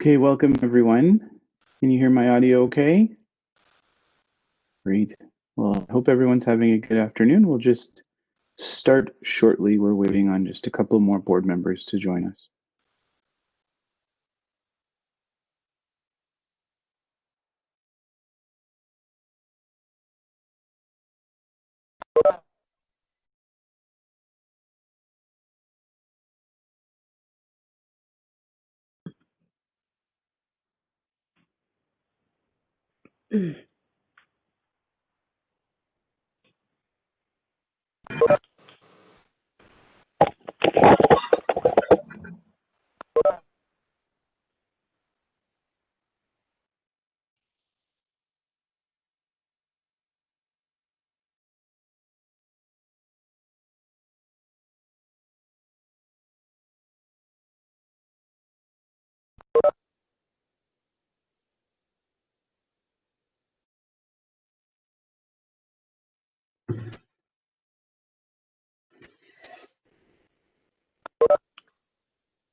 Okay, welcome everyone. Can you hear my audio okay? Great. Well, I hope everyone's having a good afternoon. We'll just start shortly. We're waiting on just a couple more board members to join us.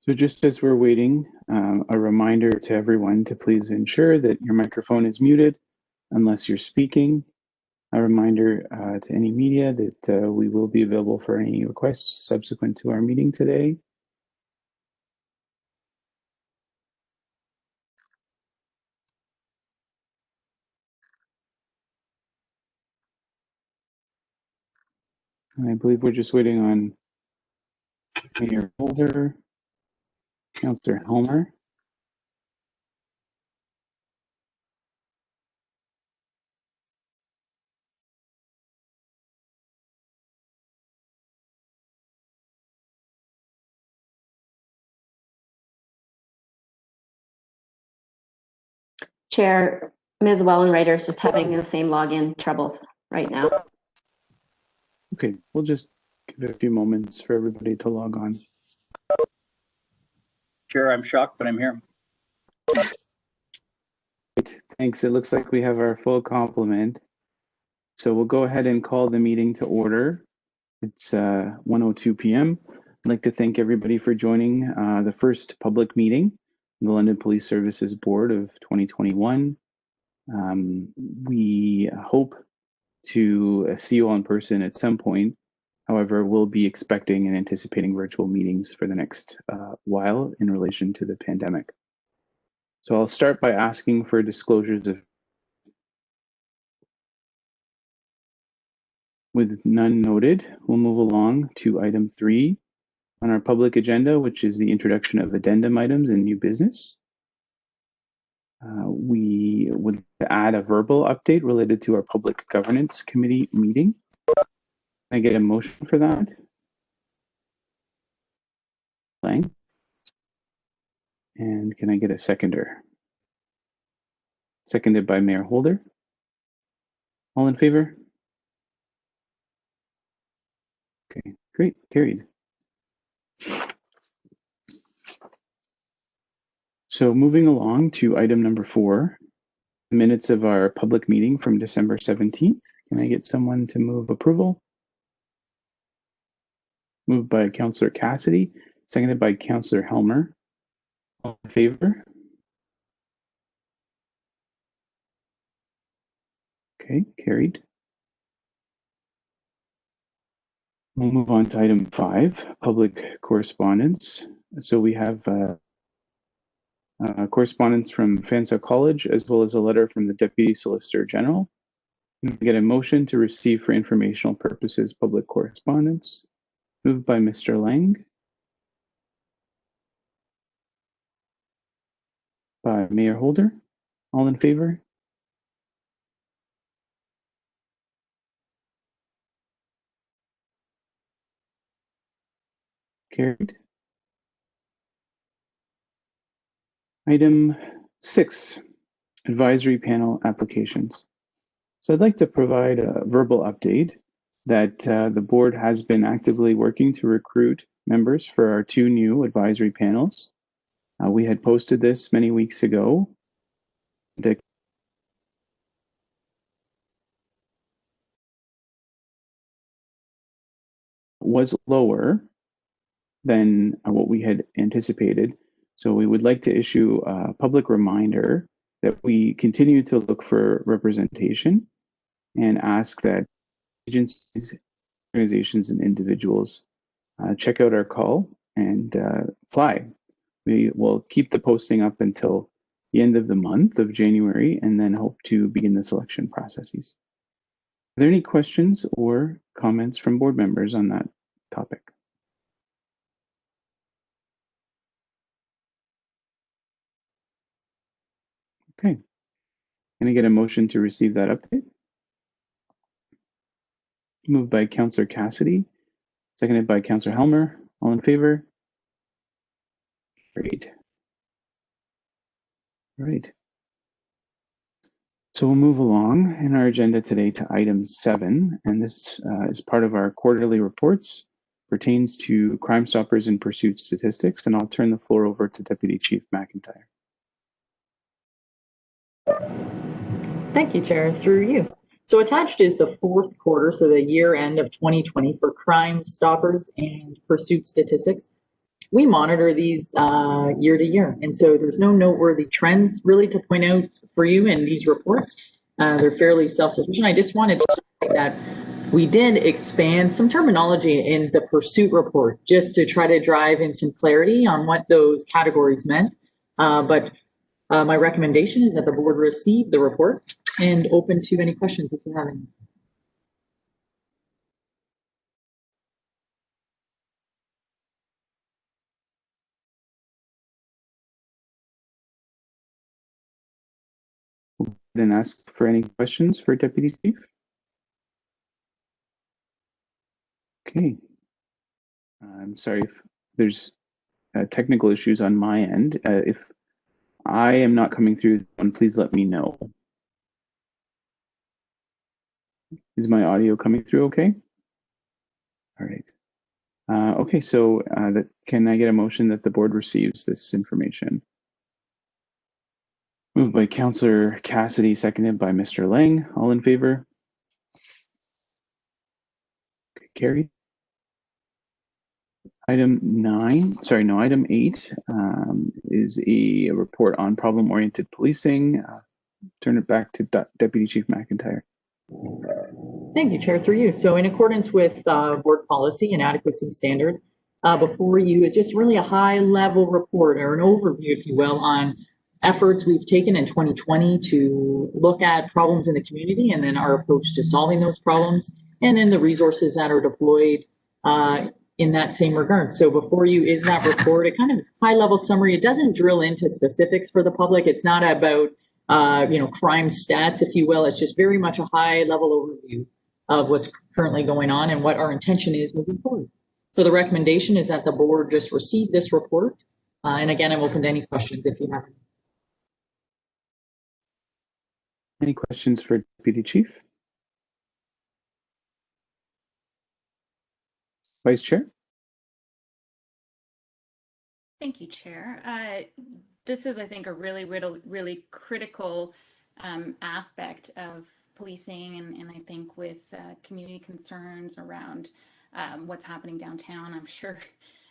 So just as we're waiting, a reminder to everyone to please ensure that your microphone is muted unless you're speaking. A reminder to any media that we will be available for any requests subsequent to our meeting today. And I believe we're just waiting on Mayor Holder, Councillor Helmer. Chair, Ms. Wellenreiter is just having the same login troubles right now. Okay, we'll just give it a few moments for everybody to log on. Chair, I'm shocked, but I'm here. Great, thanks. It looks like we have our full complement. So we'll go ahead and call the meeting to order. It's 1:02 p.m. I'd like to thank everybody for joining the first public meeting of the London Police Services Board of 2021. We hope to see you all in person at some point. However, we'll be expecting and anticipating virtual meetings for the next while in relation to the pandemic. So I'll start by asking for disclosures of with none noted. We'll move along to item 3 on our public agenda, which is the introduction of addendum items and new business. We would add a verbal update related to our Public Governance Committee meeting. I get a motion for that? Lang? And can I get a seconder? Seconded by Mayor Holder. All in favor? Okay, great, carried. So moving along to item number 4, minutes of our public meeting from December 17th. Can I get someone to move approval? Moved by Councillor Cassidy, seconded by Councillor Helmer. All in favor? Okay, carried. We'll move on to item 5, public correspondence. So we have correspondence from Fanshawe College, as well as a letter from the Deputy Solicitor General. Can we get a motion to receive for informational purposes public correspondence? Moved by Mr. Lang. By Mayor Holder. All in favor? Carried. Item 6, advisory panel applications. So I'd like to provide a verbal update that the board has been actively working to recruit members for our 2 new advisory panels. We had posted this many weeks ago. The was lower than what we had anticipated. So we would like to issue a public reminder that we continue to look for representation and ask that agencies, organizations, and individuals check out our call and apply. We will keep the posting up until the end of the month of January and then hope to begin the selection processes. Are there any questions or comments from board members on that topic? Okay. Can I get a motion to receive that update? Moved by Councillor Cassidy, seconded by Councillor Helmer. All in favor? Great. All right. So we'll move along in our agenda today to item 7, and this is part of our quarterly reports, pertains to Crime Stoppers and Pursuit statistics, and I'll turn the floor over to Deputy Chief McIntyre. Thank you, Chair. Through you. So attached is the 4th quarter, so the year end of 2020 for Crime Stoppers and Pursuit statistics. We monitor these year to year, and so there's no noteworthy trends really to point out for you in these reports. They're fairly self-sufficient. I just wanted to say that we did expand some terminology in the Pursuit report just to try to drive in some clarity on what those categories meant. But my recommendation is that the board receive the report and open to any questions if you have any. And ask for any questions for Deputy Chief. Okay. I'm sorry if there's technical issues on my end. If I am not coming through, please let me know. Is my audio coming through okay? All right. Okay, so can I get a motion that the board receives this information? Moved by Councillor Cassidy, seconded by Mr. Lang. All in favor? Okay, carried. Item 8 is a report on problem-oriented policing. Turn it back to Deputy Chief McIntyre. Thank you, Chair, through you. So in accordance with board policy and adequacy standards, before you is just really a high-level report or an overview, if you will, on efforts we've taken in 2020 to look at problems in the community and then our approach to solving those problems, and then the resources that are deployed in that same regard. So before you is that report, a kind of high-level summary. It doesn't drill into specifics for the public. It's not about crime stats, if you will. It's just very much a high-level overview of what's currently going on and what our intention is moving forward. So the recommendation is that the board just receive this report. And again, I'm open to any questions if you have any. Any questions for Deputy Chief? Vice Chair? Thank you, Chair. This is, I think, a really critical aspect of policing, and I think with community concerns around what's happening downtown, I'm sure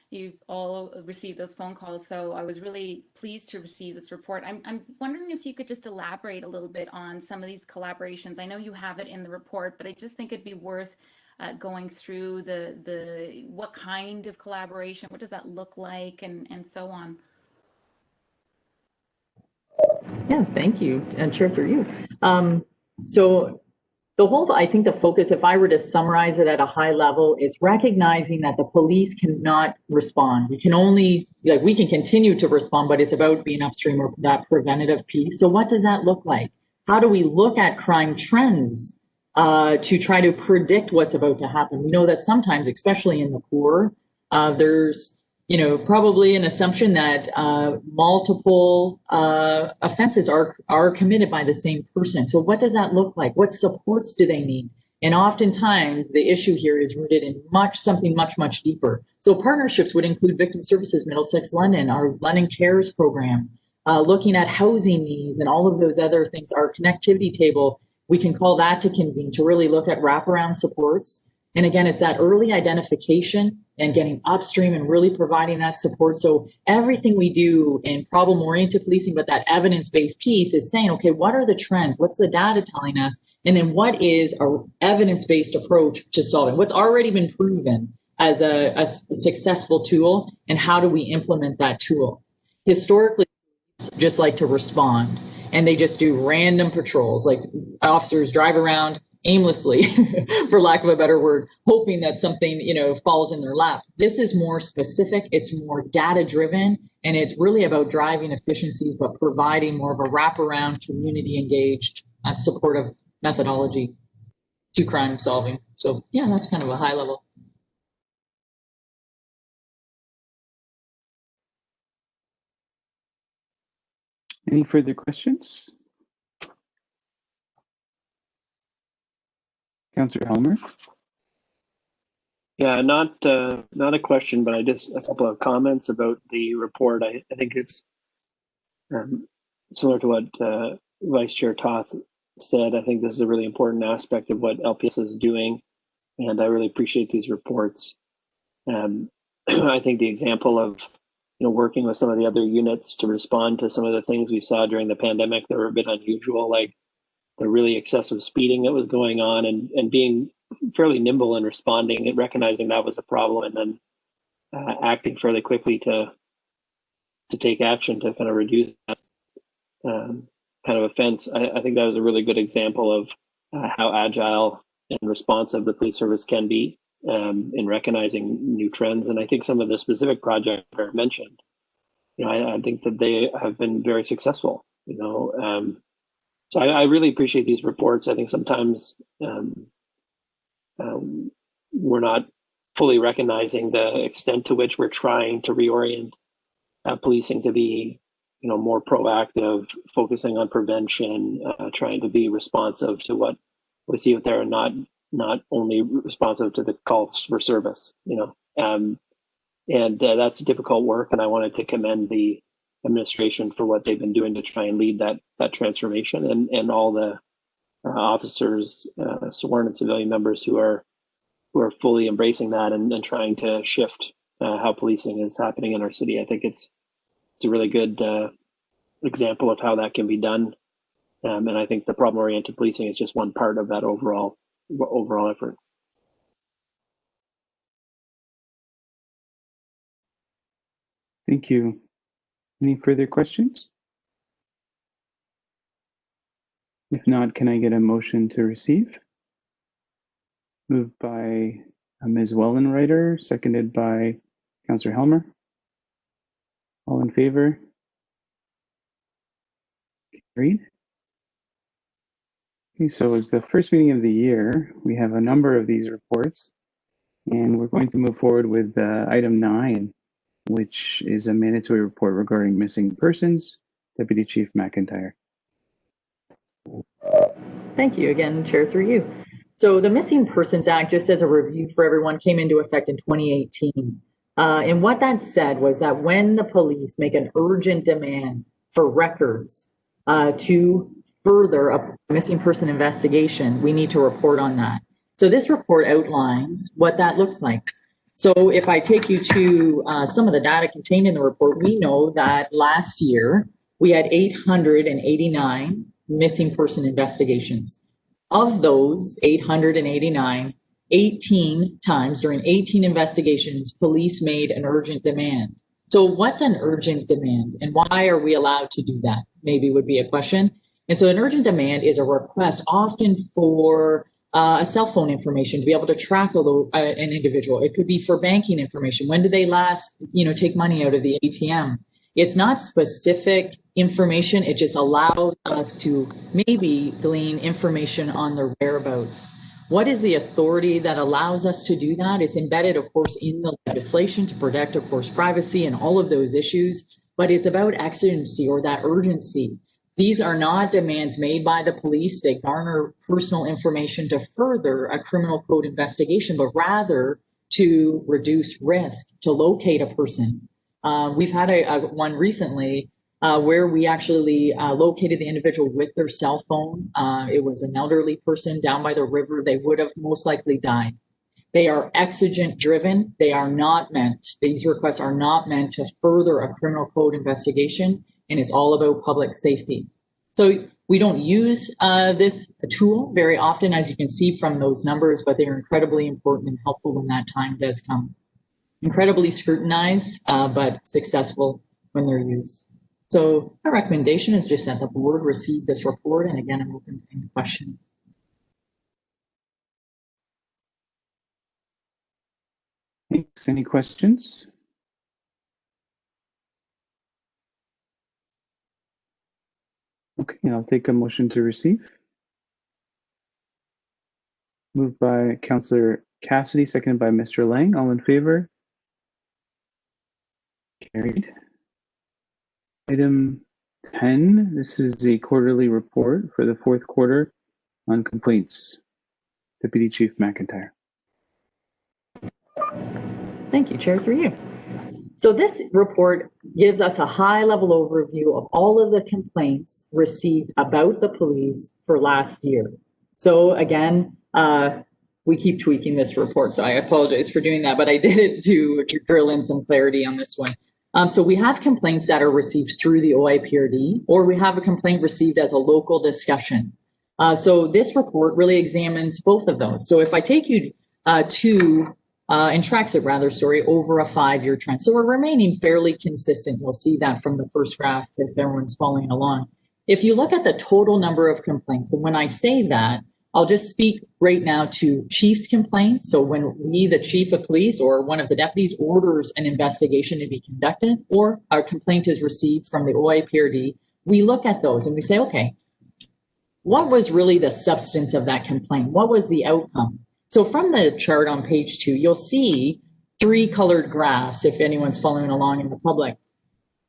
you all received those phone calls. So I was really pleased to receive this report. I'm wondering if you could just elaborate a little bit on some of these collaborations. I know you have it in the report, but I just think it'd be worth going through the what kind of collaboration, what does that look like, and so on. Yeah, thank you, and Chair, through you. So the whole, I think the focus, if I were to summarize it at a high level, is recognizing that the police cannot respond. We can only, like, we can continue to respond, but it's about being upstream or that preventative piece. So what does that look like? How do we look at crime trends to try to predict what's about to happen? We know that sometimes, especially in the poor, there's probably an assumption that multiple offenses are committed by the same person. So what does that look like? What supports do they need? And oftentimes the issue here is rooted in something much deeper. So partnerships would include Victim Services Middlesex London, our London Cares program, looking at housing needs and all of those other things. Our connectivity table, we can call that to convene to really look at wraparound supports. And again, it's that early identification and getting upstream and really providing that support. So everything we do in problem-oriented policing, but that evidence-based piece is saying, okay, what are the trends? What's the data telling us? And then what is our evidence-based approach to solving? What's already been proven as a successful tool, and how do we implement that tool? Historically, just like to respond, and they just do random patrols, like officers drive around aimlessly, for lack of a better word, hoping that something, falls in their lap. This is more specific, it's more data driven, and it's really about driving efficiencies, but providing more of a wraparound, community engaged, supportive methodology to crime solving. So yeah, that's kind of a high level. Any further questions? Councillor Helmer? Yeah, not a question, but a couple of comments about the report. I think it's similar to what Vice Chair Toth said. I think this is a really important aspect of what LPS is doing, and I really appreciate these reports. I think the example of working with some of the other units to respond to some of the things we saw during the pandemic that were a bit unusual, like the really excessive speeding that was going on, and being fairly nimble in responding and recognizing that was a problem, and then acting fairly quickly to take action to kind of reduce that kind of offense. I think that was a really good example of how agile and responsive the police service can be in recognizing new trends. And I think some of the specific projects that are mentioned, I think that they have been very successful. So I really appreciate these reports. I think sometimes we're not fully recognizing the extent to which we're trying to reorient policing to be, more proactive, focusing on prevention, trying to be responsive to what we see out there, and not only responsive to the calls for service. And that's difficult work. And I wanted to commend the administration for what they've been doing to try and lead that transformation, and all the officers, sworn and civilian members who are fully embracing that and trying to shift how policing is happening in our city. I think it's a really good example of how that can be done. And I think the problem-oriented policing is just one part of that overall effort. Thank you. Any further questions? If not, can I get a motion to receive? Moved by Ms. Wellenreiter, seconded by Councillor Helmer. All in favor? Carried. Okay, so as the first meeting of the year, we have a number of these reports, and we're going to move forward with item 9, which is a mandatory report regarding missing persons. Deputy Chief McIntyre. Thank you again, Chair, through you. So the Missing Persons Act, just as a review for everyone, came into effect in 2018. And what that said was that when the police make an urgent demand for records to further a missing person investigation, we need to report on that. So this report outlines what that looks like. So if I take you to some of the data contained in the report, we know that last year we had 889 missing person investigations. Of those 889, 18 times during 18 investigations, police made an urgent demand. So what's an urgent demand and why are we allowed to do that? Maybe would be a question. And so an urgent demand is a request often for a cell phone information to be able to track an individual. It could be for banking information. When did they last, take money out of the ATM? It's not specific information. It just allows us to maybe glean information on their whereabouts. What is the authority that allows us to do that? It's embedded, of course, in the legislation to protect, of course, privacy and all of those issues, but it's about exigency or that urgency. These are not demands made by the police to garner personal information to further a criminal code investigation, but rather to reduce risk, to locate a person. We've had one recently where we actually located the individual with their cell phone. It was an elderly person down by the river. They would have most likely died. They are exigent driven. They are not meant, these requests are not meant to further a criminal code investigation, and it's all about public safety. So we don't use this tool very often, as you can see from those numbers, but they're incredibly important and helpful when that time does come. Incredibly scrutinized, but successful when they're used. So our recommendation is just that the board receive this report, and again, I'm open to any questions. Thanks. Any questions? Okay, I'll take a motion to receive. Moved by Councillor Cassidy, seconded by Mr. Lang. All in favor? Carried. Item 10, this is the quarterly report for the fourth quarter on complaints. Deputy Chief McIntyre. Thank you, Chair, through you. So this report gives us a high-level overview of all of the complaints received about the police for last year. So again, we keep tweaking this report, so I apologize for doing that, but I did it to drill in some clarity on this one. So we have complaints that are received through the OIPRD, or we have a complaint received as a local discussion. So this report really examines both of those. So if I take you and tracks it rather, over a 5-year trend. So we're remaining fairly consistent. You'll see that from the first graph if everyone's following along. If you look at the total number of complaints, and when I say that, I'll just speak right now to chief's complaints. So when we, the chief of police or one of the deputies, orders an investigation to be conducted or a complaint is received from the OIPRD, we look at those and we say, okay, what was really the substance of that complaint? What was the outcome? So from the chart on page 2, you'll see 3 colored graphs if anyone's following along in the public.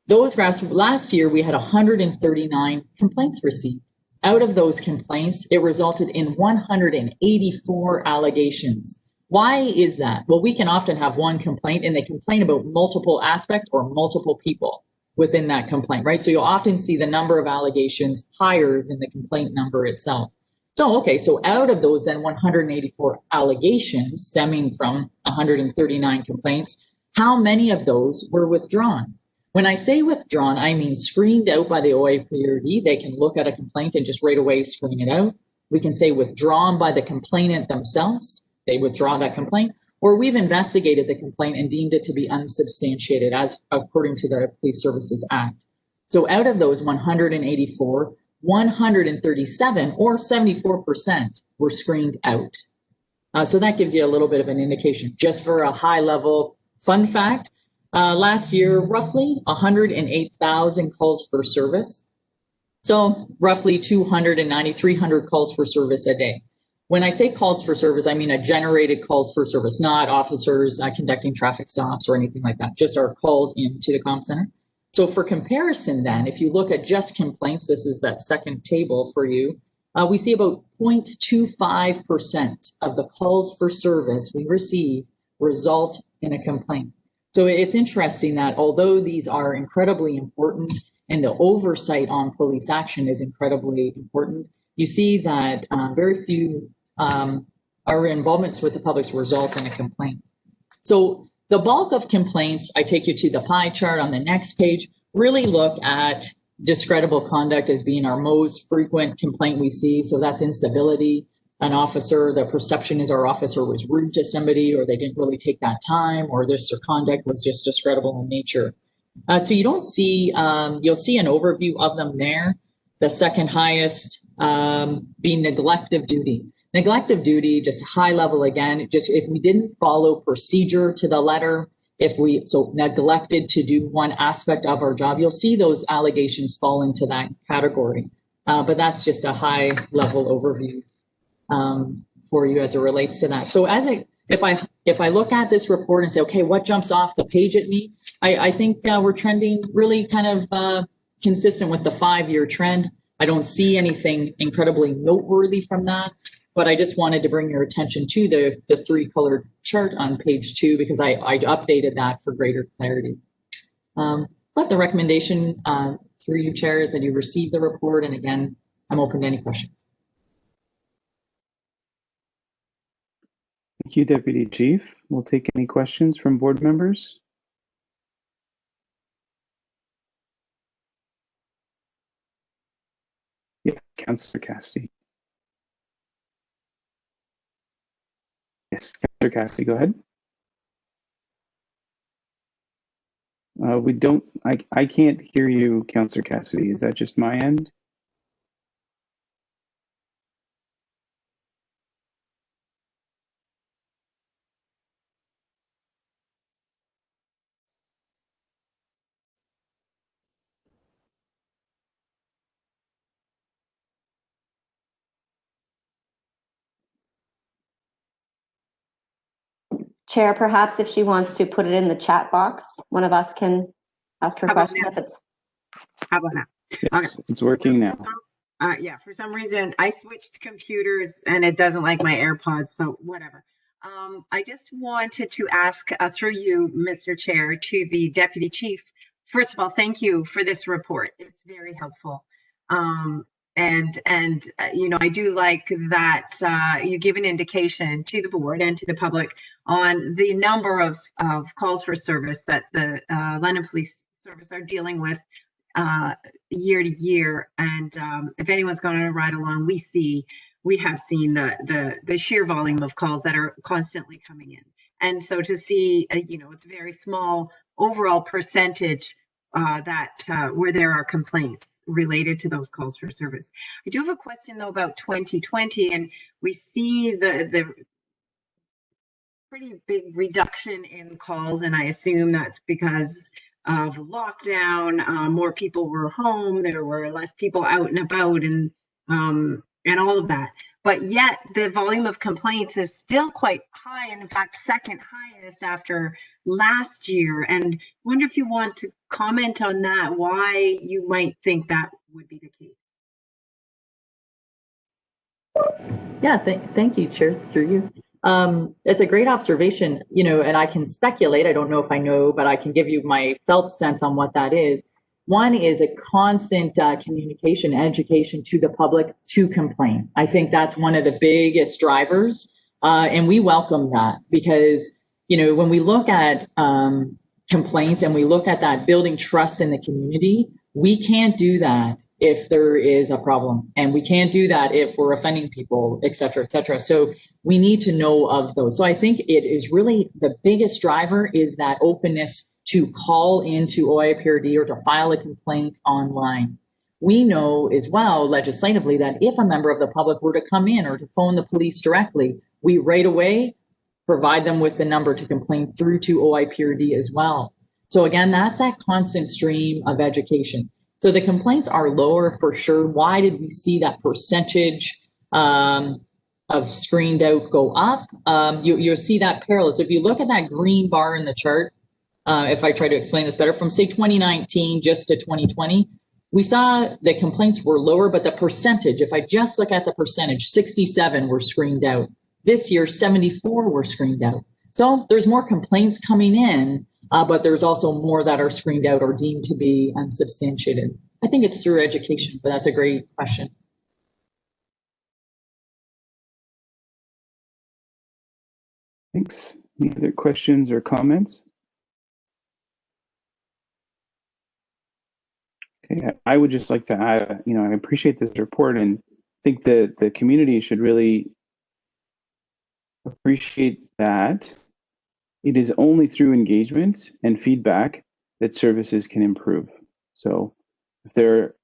Those graphs, last year we had 139 complaints received. Out of those complaints, it resulted in 184 allegations. Why is that? Well, we can often have one complaint and they complain about multiple aspects or multiple people within that complaint, right? So you'll often see the number of allegations higher than the complaint number itself. So, okay, so out of those then 184 allegations stemming from 139 complaints, how many of those were withdrawn? When I say withdrawn, I mean screened out by the OIPRD. They can look at a complaint and just right away screen it out. We can say withdrawn by the complainant themselves. They withdraw that complaint, or we've investigated the complaint and deemed it to be unsubstantiated as according to the Police Services Act. So out of those 184, 137 or 74% were screened out. So that gives you a little bit of an indication. Just for a high level fun fact, last year, roughly 108,000 calls for service. So roughly 290, 300 calls for service a day. When I say calls for service, I mean a generated calls for service, not officers conducting traffic stops or anything like that, just our calls into the comm center. So for comparison then, if you look at just complaints, this is that second table for you, we see about 0.25% of the calls for service we receive result in a complaint. So it's interesting that although these are incredibly important and the oversight on police action is incredibly important, you see that very few our involvements with the public result in a complaint. So the bulk of complaints, I take you to the pie chart on the next page, really look at discreditable conduct as being our most frequent complaint we see. So that's incivility. An officer, the perception is our officer was rude to somebody, or they didn't really take that time, or their conduct was just discreditable in nature. So you don't see, you'll see an overview of them there. The second highest being neglect of duty. Neglect of duty, just high level again, just if we didn't follow procedure to the letter, if we neglected to do one aspect of our job, you'll see those allegations fall into that category. But that's just a high level overview for you as it relates to that. So if I look at this report and say, okay, what jumps off the page at me? I think we're trending really kind of consistent with the 5-year trend. I don't see anything incredibly noteworthy from that, but I just wanted to bring your attention to the 3-colored chart on page 2 because I updated that for greater clarity. But the recommendation through you, Chair, is that you receive the report, and again, I'm open to any questions. Thank you, Deputy Chief. We'll take any questions from board members. Yes, Councillor Cassidy. Yes, Councillor Cassidy, go ahead. We don't, I can't hear you, Councillor Cassidy. Is that just my end? Chair, perhaps if she wants to put it in the chat box, one of us can ask her How about question now? if it's. How about now? Yes, it's working now. Yeah, for some reason I switched computers and it doesn't like my AirPods, so whatever. I just wanted to ask through you, Mr. Chair, to the Deputy Chief. First of all, thank you for this report. It's very helpful. You know, I do like that you give an indication to the board and to the public on the number of calls for service that the London Police Service are dealing with year to year. And if anyone's going to ride along, we have seen the sheer volume of calls that are constantly coming in. And so to see, you know, it's a very small overall percentage where there are complaints related to those calls for service. I do have a question though about 2020, and we see the pretty big reduction in calls, and I assume that's because of lockdown. More people were home, there were less people out and about, and all of that. But yet the volume of complaints is still quite high, and in fact, second highest after last year. And I wonder if you want to comment on that, why you might think that would be the case. Yeah, thank you, Chair, through you. It's a great observation, you know, and I can speculate. I don't know if I know, but I can give you my felt sense on what that is. One is a constant communication, education to the public to complain. I think that's one of the biggest drivers, and we welcome that because, you know, when we look at complaints and we look at that building trust in the community, we can't do that if there is a problem, and we can't do that if we're offending people, et cetera, et cetera. So we need to know of those. So I think it is really the biggest driver is that openness to call into OIPRD or to file a complaint online. We know as well legislatively that if a member of the public were to come in or to phone the police directly, we right away provide them with the number to complain through to OIPRD as well. So again, that's that constant stream of education. So the complaints are lower for sure. Why did we see that percentage of screened out go up? You'll see that parallel. So if you look at that green bar in the chart, if I try to explain this better, from say 2019 just to 2020, we saw the complaints were lower, but the percentage, if I just look at the percentage, 67 were screened out. This year, 74 were screened out. So there's more complaints coming in, but there's also more that are screened out or deemed to be unsubstantiated. I think it's through education, but that's a great question. Thanks. Any other questions or comments? Okay, I would just like to add, I appreciate this report and think that the community should really appreciate that it is only through engagement and feedback that services can improve. So if there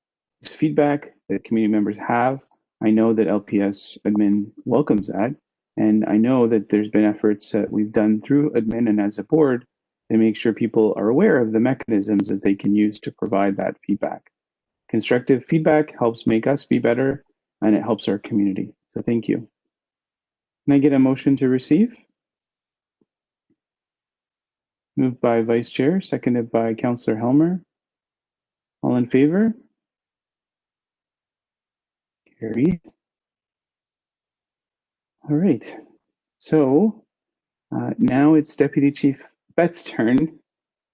is feedback that community members have, I know that LPS admin welcomes that. And I know that there's been efforts that we've done through admin and as a board to make sure people are aware of the mechanisms that they can use to provide that feedback. Constructive feedback helps make us be better and it helps our community. So thank you. Can I get a motion to receive? Moved by Vice Chair, seconded by Councillor Helmer. All in favor? Carried. All right. So now it's Deputy Chief Bett's turn.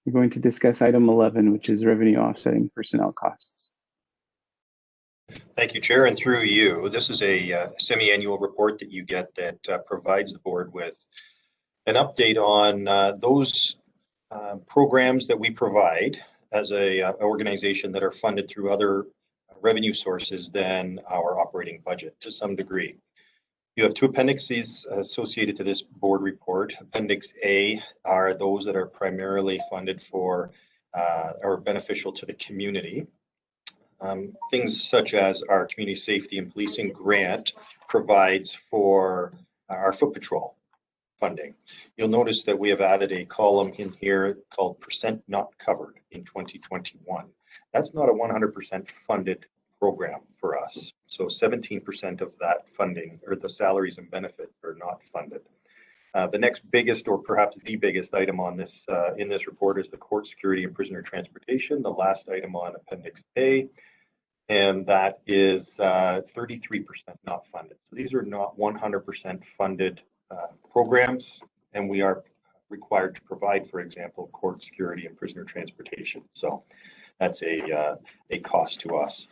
We're going to discuss item 11, which is revenue offsetting personnel costs. Thank you, Chair, and through you. This is a semi-annual report that you get that provides the board with an update on those programs that we provide as a organization that are funded through other revenue sources than our operating budget to some degree. You have two appendices associated to this board report. Appendix A are those that are primarily funded for or beneficial to the community. Things such as our community safety and policing grant provides for our foot patrol funding. You'll notice that we have added a column in here called percent not covered in 2021. That's not a 100% funded program for us. So 17% of that funding or the salaries and benefits are not funded. The next biggest, or perhaps the biggest item on this in this report is the court security and prisoner transportation, the last item on Appendix A, and that is 33% not funded. So these are not 100% funded programs, and we are required to provide, for example, court security and prisoner transportation. So that's a cost to us.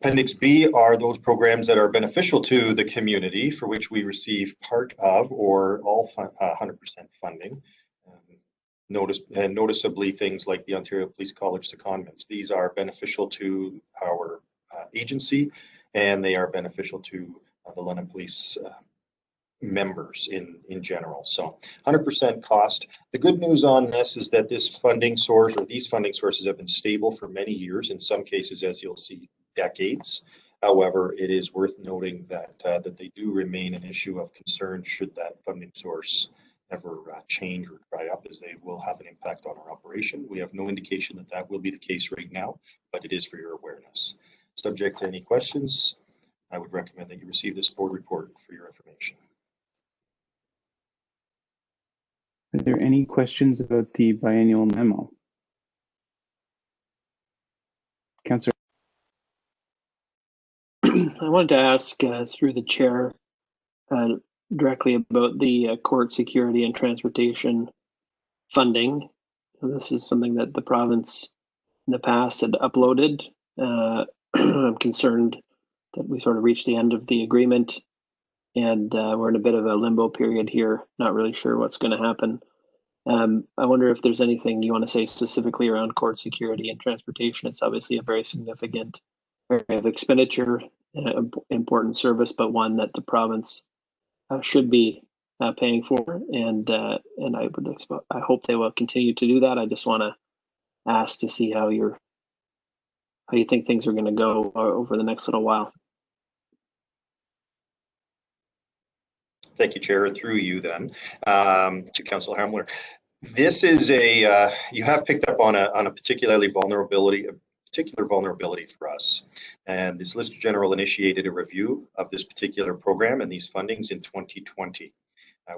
Appendix B are those programs that are beneficial to the community for which we receive part of or all 100% funding. Noticeably things like the Ontario Police College secondments. These are beneficial to our agency, and they are beneficial to the London Police members in general. So 100% cost. The good news on this is that this funding source or these funding sources have been stable for many years, in some cases, as you'll see, decades. However, it is worth noting that that they do remain an issue of concern should that funding source ever change or dry up, as they will have an impact on our operation. We have no indication that that will be the case right now, but it is for your awareness. Subject to any questions, I would recommend that you receive this board report for your information. Are there any questions about the biennial memo? Councillor. I wanted to ask through the chair directly about the court security and transportation funding. This is something that the province in the past had uploaded. I'm concerned that we sort of reached the end of the agreement and we're in a bit of a limbo period here, not really sure what's going to happen. I wonder if there's anything you want to say specifically around court security and transportation. It's obviously a very significant area of expenditure, important service, but one that the province should be paying for, and I hope they will continue to do that. I just want to ask to see how you think things are going to go over the next little while. Thank you, Chair, and through you then to Councillor Hamler. This is a you have picked up on a particularly particular vulnerability for us. And the Solicitor General initiated a review of this particular program and these fundings in 2020.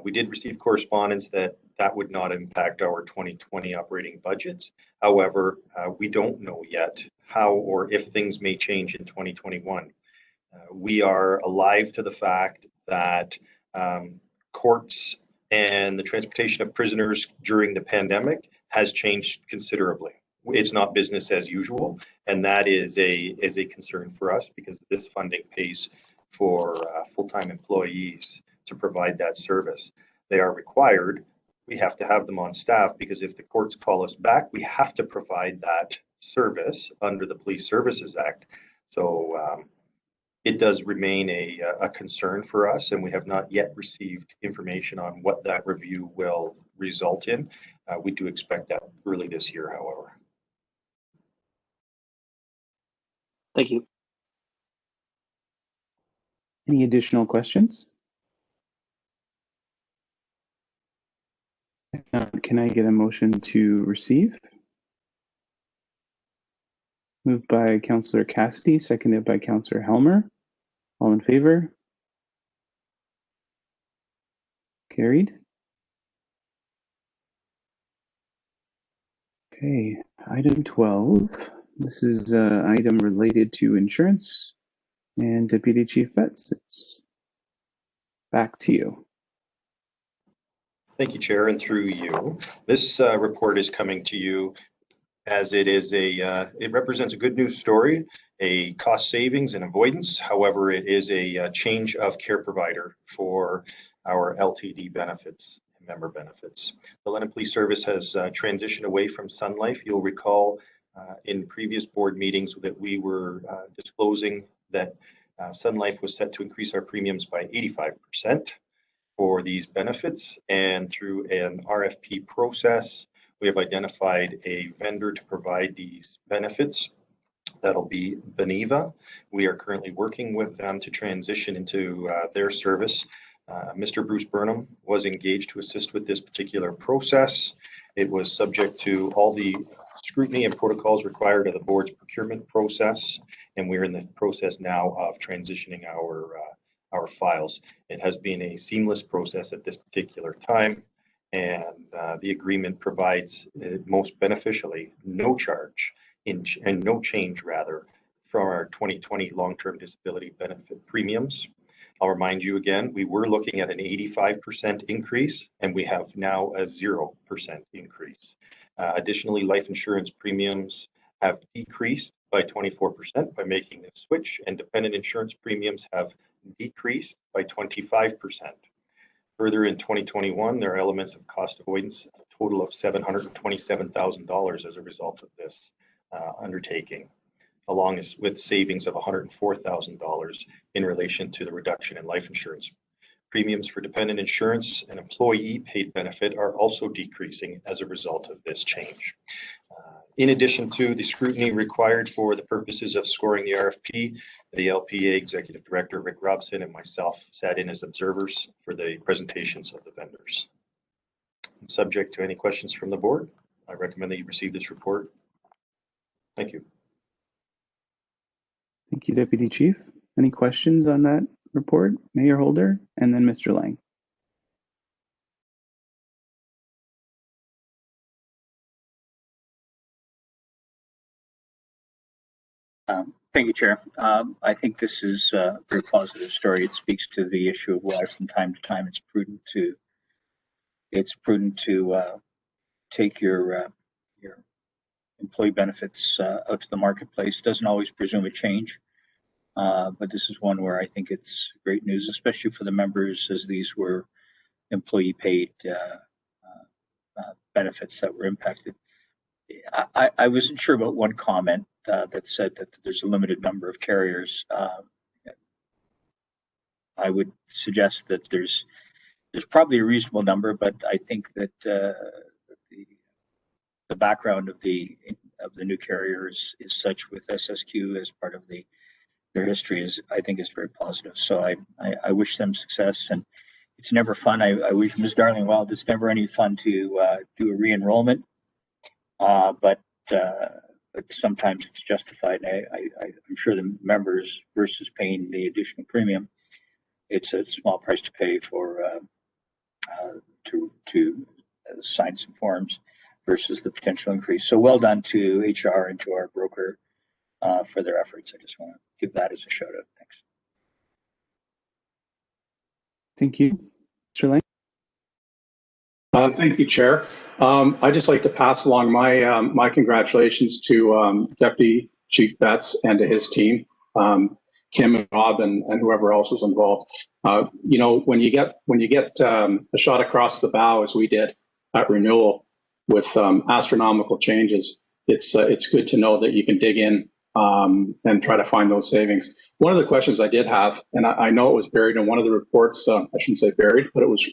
We did receive correspondence that would not impact our 2020 operating budget. However, we don't know yet how or if things may change in 2021. We are alive to the fact that courts and the transportation of prisoners during the pandemic has changed considerably. It's not business as usual, and that is a concern for us because this funding pays for full-time employees to provide that service. They are required. We have to have them on staff because if the courts call us back, we have to provide that service under the Police Services Act. So it does remain a concern for us, and we have not yet received information on what that review will result in. We do expect that early this year, however. Thank you. Any additional questions? Can I get a motion to receive? Moved by Councillor Cassidy, seconded by Councillor Helmer. All in favor? Carried. Okay, item 12. This is an item related to insurance. And Deputy Chief Betts, it's back to you. Thank you, Chair, and through you. This report is coming to you as it is it represents a good news story, a cost savings and avoidance. However, it is a change of care provider for our LTD benefits, member benefits. The London Police Service has transitioned away from Sun Life. You'll recall in previous board meetings that we were disclosing that Sun Life was set to increase our premiums by 85% for these benefits, and through an RFP process, we have identified a vendor to provide these benefits. That'll be Beneva. We are currently working with them to transition into their service. Mr. Bruce Burnham was engaged to assist with this particular process. It was subject to all the scrutiny and protocols required of the board's procurement process, and we're in the process now of transitioning our files. It has been a seamless process at this particular time, and the agreement provides most beneficially no charge and no change rather from our 2020 long-term disability benefit premiums. I'll remind you again, we were looking at an 85% increase, and we have now a 0% increase. Additionally, life insurance premiums have decreased by 24% by making the switch, and dependent insurance premiums have decreased by 25%. Further, in 2021, there are elements of cost avoidance, a total of $727,000 as a result of this undertaking, along with savings of $104,000 in relation to the reduction in life insurance. Premiums for dependent insurance and employee paid benefit are also decreasing as a result of this change. In addition to the scrutiny required for the purposes of scoring the RFP, the LPA Executive Director, Rick Robson, and myself sat in as observers for the presentations of the vendors. Subject to any questions from the board, I recommend that you receive this report. Thank you. Thank you, Deputy Chief. Any questions on that report? Mayor Holder, and then Mr. Lang. Thank you, Chair. I think this is a very positive story. It speaks to the issue of why from time to time it's prudent to take your employee benefits out to the marketplace. Doesn't always presume a change, but this is one where I think it's great news, especially for the members, as these were employee paid benefits that were impacted. I wasn't sure about one comment that said that there's a limited number of carriers. I would suggest that there's probably a reasonable number, but I think that the background of the new carriers is such with SSQ as part of their history I think is very positive. So I wish them success, and it's never fun. I wish Ms. Darling well. It's never any fun to do a re-enrollment, but but sometimes it's justified. And I'm sure the members versus paying the additional premium, it's a small price to pay for to sign some forms versus the potential increase. So well done to HR and to our broker for their efforts. I just want to give that as a shout out. Thanks. Thank you. Mr. Lang? Thank you, Chair. I'd just like to pass along my congratulations to Deputy Chief Betts and to his team, Kim and Rob and whoever else was involved. You know, when you get a shot across the bow, as we did at renewal with astronomical changes, it's good to know that you can dig in and try to find those savings. One of the questions I did have, and I know it was buried in one of the reports, I shouldn't say buried, but it was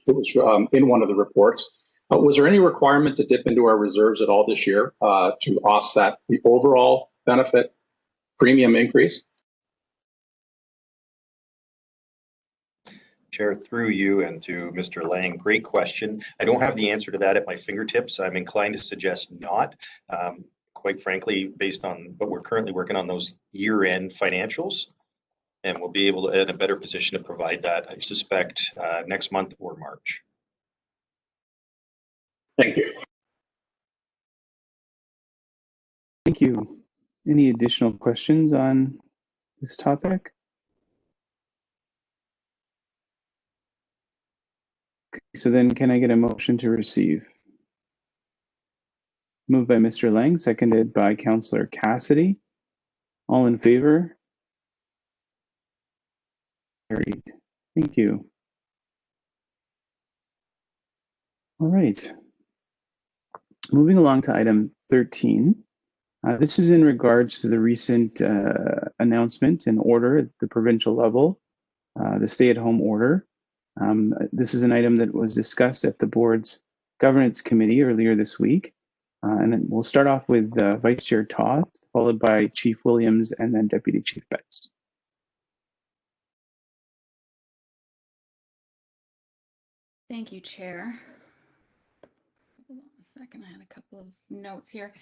in one of the reports. Was there any requirement to dip into our reserves at all this year to offset the overall benefit premium increase? Chair, through you and to Mr. Lang, great question. I don't have the answer to that at my fingertips. I'm inclined to suggest not. Quite frankly, based on what we're currently working on, those year-end financials, and we'll be able to in a better position to provide that, I suspect, next month or March. Thank you. Thank you. Any additional questions on this topic? Okay, so then can I get a motion to receive? Moved by Mr. Lang, seconded by Councillor Cassidy. All in favor? Carried. Thank you. All right. Moving along to item 13. This is in regards to the recent announcement and order at the provincial level, the stay-at-home order. This is an item that was discussed at the board's governance committee earlier this week. And then we'll start off with Vice Chair Toth, followed by Chief Williams, and then Deputy Chief Betts. Thank you, Chair. Hold on a second, I had a couple of notes here.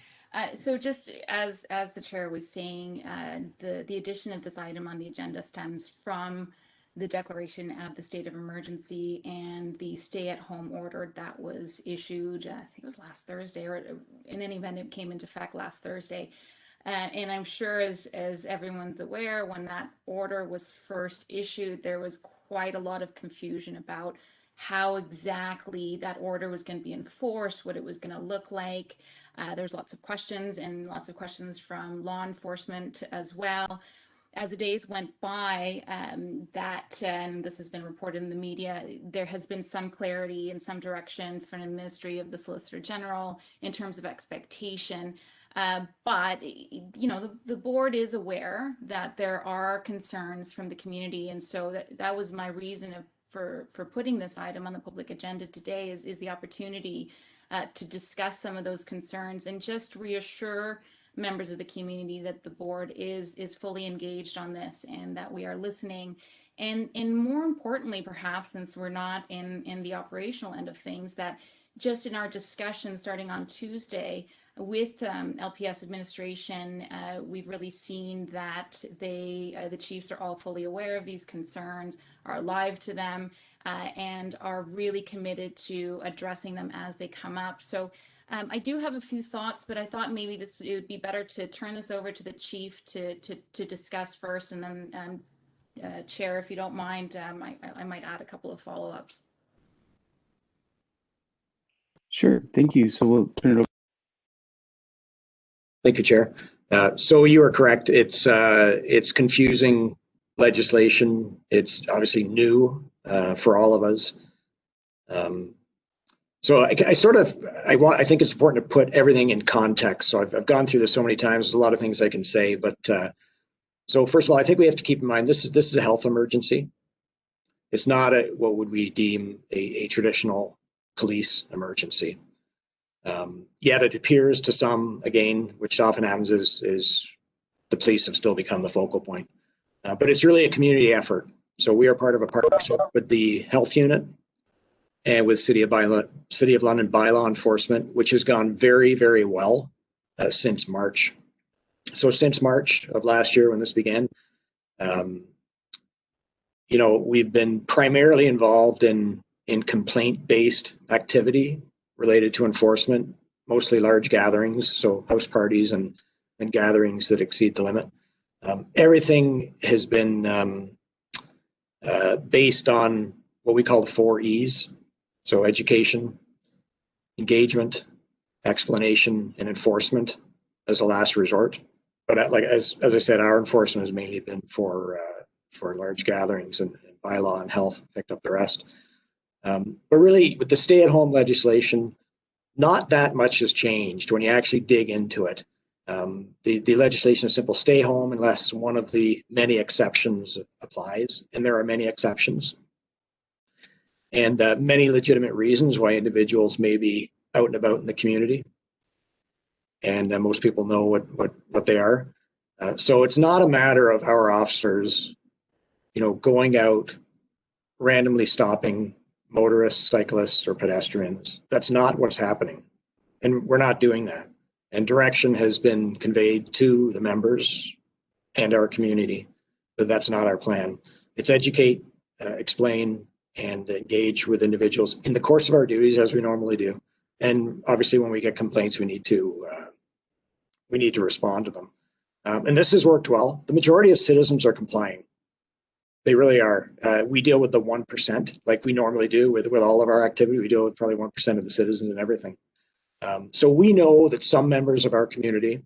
So just as the Chair was saying, the addition of this item on the agenda stems from the declaration of the state of emergency and the stay-at-home order that was issued, I think it was last Thursday, or in any event, it came into effect last Thursday. And I'm sure as everyone's aware, when that order was first issued, there was quite a lot of confusion about how exactly that order was going to be enforced, what it was going to look like. There's lots of questions and lots of questions from law enforcement as well. As the days went by, and this has been reported in the media, there has been some clarity and some direction from the Ministry of the Solicitor General in terms of expectation. But, you know, the board is aware that there are concerns from the community. And so that was my reason for putting this item on the public agenda today is the opportunity to discuss some of those concerns and just reassure members of the community that the board is fully engaged on this and that we are listening. And more importantly, perhaps, since we're not in the operational end of things, that just in our discussion starting on Tuesday with LPS administration, we've really seen that the chiefs are all fully aware of these concerns, are alive to them, and are really committed to addressing them as they come up. So I do have a few thoughts, but I thought maybe it would be better to turn this over to the chief to discuss first, and then Chair, if you don't mind, I might add a couple of follow-ups. Sure, thank you. So we'll turn it over. Thank you, Chair. So you are correct. It's confusing legislation. It's obviously new for all of us. So I think it's important to put everything in context. So I've gone through this so many times. There's a lot of things I can say, but so first of all, I think we have to keep in mind this is a health emergency. It's not what would we deem a traditional police emergency. Yet it appears to some, again, which often happens, is the police have still become the focal point. But it's really a community effort. So we are part of a partnership with the health unit and with City of London bylaw enforcement, which has gone very, very well since March. So since March of last year when this began, you know, we've been primarily involved in complaint-based activity related to enforcement, mostly large gatherings, so house parties and gatherings that exceed the limit. Everything has been based on what we call the 4 E's. So education, engagement, explanation, and enforcement as a last resort. But like as I said, our enforcement has mainly been for large gatherings, and bylaw and health picked up the rest. But really, with the stay-at-home legislation, not that much has changed when you actually dig into it. The legislation is simple: stay home unless one of the many exceptions applies, and there are many exceptions, and many legitimate reasons why individuals may be out and about in the community, and most people know what they are. So it's not a matter of our officers, you know, going out randomly stopping motorists, cyclists, or pedestrians. That's not what's happening, and we're not doing that. And direction has been conveyed to the members and our community that that's not our plan. It's educate, explain, and engage with individuals in the course of our duties as we normally do. And obviously, when we get complaints, we need to respond to them. And this has worked well. The majority of citizens are complying. They really are. We deal with the 1%, like we normally do with all of our activity. We deal with probably 1% of the citizens and everything. So we know that some members of our community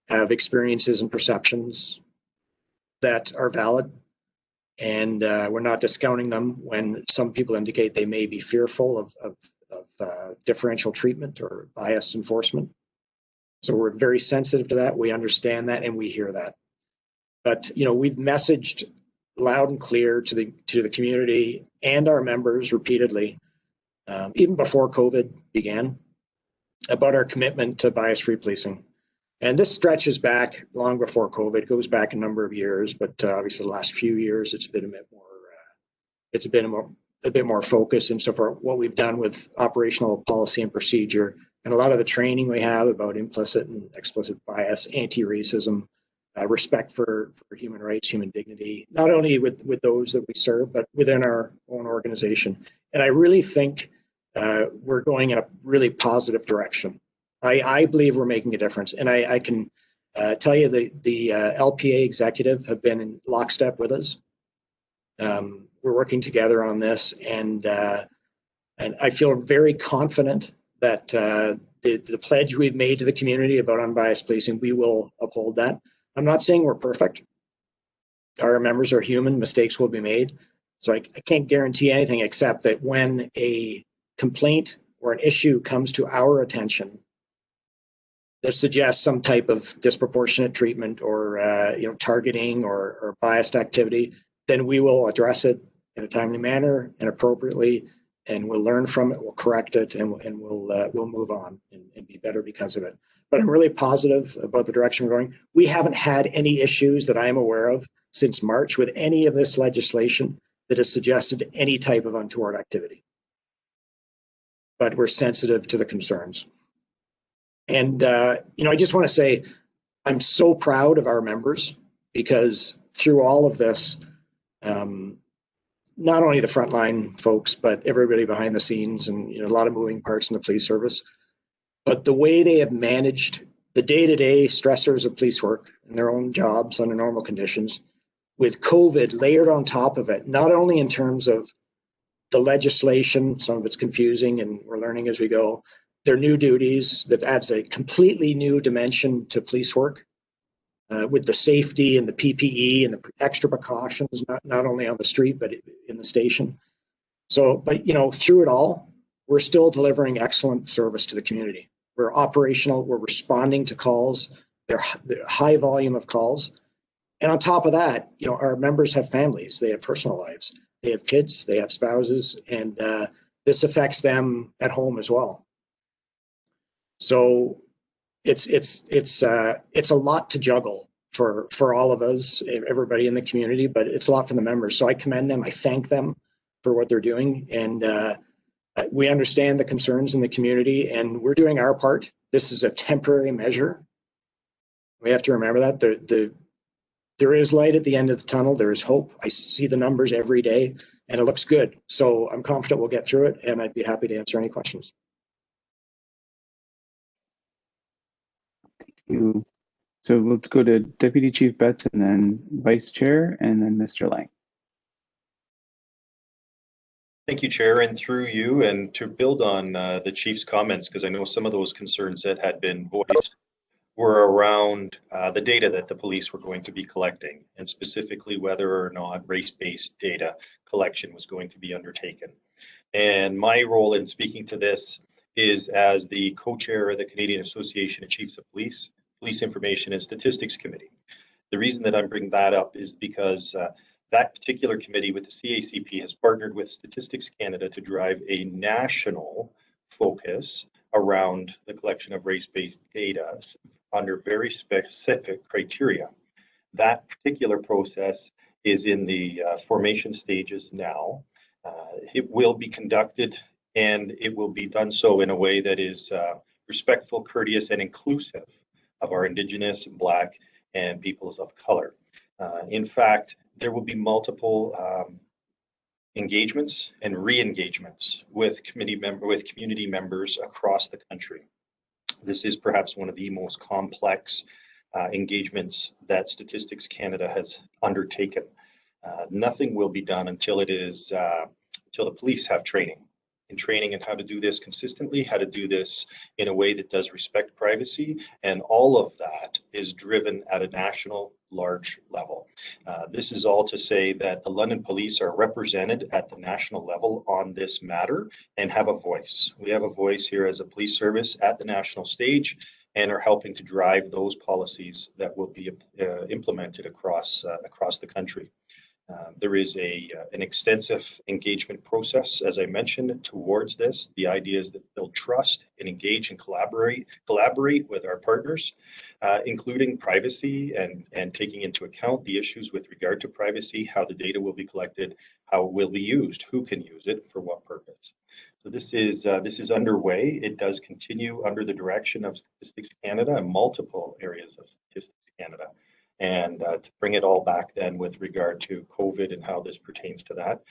have experiences and perceptions that are valid, and we're not discounting them when some people indicate they may be fearful of differential treatment or biased enforcement. So we're very sensitive to that. We understand that, and we hear that. But you know, we've messaged loud and clear to the community and our members repeatedly, even before COVID began, about our commitment to bias-free policing. And this stretches back long before COVID, goes back a number of years, but obviously the last few years it's been a bit more focused. And so for what we've done with operational policy and procedure, and a lot of the training we have about implicit and explicit bias, anti-racism, respect for human rights, human dignity, not only with those that we serve, but within our own organization. And I really think we're going in a really positive direction. I believe we're making a difference, and I can tell you the LPA executive have been in lockstep with us. We're working together on this, and I feel very confident that the pledge we've made to the community about unbiased policing, we will uphold that. I'm not saying we're perfect. Our members are human, mistakes will be made. So I can't guarantee anything except that when a complaint or an issue comes to our attention that suggests some type of disproportionate treatment or targeting or biased activity, then we will address it in a timely manner and appropriately, and we'll learn from it, we'll correct it, and we'll move on and be better because of it. But I'm really positive about the direction we're going. We haven't had any issues that I'm aware of since March with any of this legislation that has suggested any type of untoward activity. But we're sensitive to the concerns. And, I just want to say I'm so proud of our members, because through all of this, not only the frontline folks, but everybody behind the scenes, and a lot of moving parts in the police service, but the way they have managed the day-to-day stressors of police work and their own jobs under normal conditions, with COVID layered on top of it, not only in terms of the legislation, some of it's confusing and we're learning as we go, their new duties that adds a completely new dimension to police work, with the safety and the PPE and the extra precautions, not only on the street, but in the station. So, but through it all, we're still delivering excellent service to the community. We're operational, we're responding to calls, they're high volume of calls. And on top of that, our members have families, they have personal lives, they have kids, they have spouses, and this affects them at home as well. So it's a lot to juggle for all of us, everybody in the community, but it's a lot for the members. So I commend them, I thank them for what they're doing, and we understand the concerns in the community, and we're doing our part. This is a temporary measure, We have to remember that there is light at the end of the tunnel. There is hope. I see the numbers every day and it looks good. So I'm confident we'll get through it, and I'd be happy to answer any questions. Thank you. So we'll go to Deputy Chief Betts and then Vice Chair and then Mr. Lang. Thank you, Chair, and through you, and to build on the Chief's comments, because I know some of those concerns that had been voiced were around the data that the police were going to be collecting, and specifically whether or not race-based data collection was going to be undertaken. And my role in speaking to this is as the co-chair of the Canadian Association of Chiefs of Police, Police Information and Statistics Committee. The reason that I'm bringing that up is because that particular committee with the CACP has partnered with Statistics Canada to drive a national focus around the collection of race-based data under very specific criteria. That particular process is in the formation stages now. It will be conducted, and it will be done so in a way that is respectful, courteous, and inclusive of our Indigenous, Black, and peoples of color. In fact, there will be multiple engagements and re-engagements with community members across the country. This is perhaps one of the most complex engagements that Statistics Canada has undertaken. Nothing will be done until until the police have training in how to do this consistently, how to do this in a way that does respect privacy, and all of that is driven at a national large level. This is all to say that the London Police are represented at the national level on this matter and have a voice. We have a voice here as a police service at the national stage and are helping to drive those policies that will be implemented across the country. There is an extensive engagement process, as I mentioned, towards this. The idea is that they'll trust and engage and collaborate with our partners, including privacy and taking into account the issues with regard to privacy, how the data will be collected, how it will be used, who can use it, for what purpose. So this is underway. It does continue under the direction of Statistics Canada and multiple areas of Statistics Canada. And to bring it all back then with regard to COVID and how this pertains to that,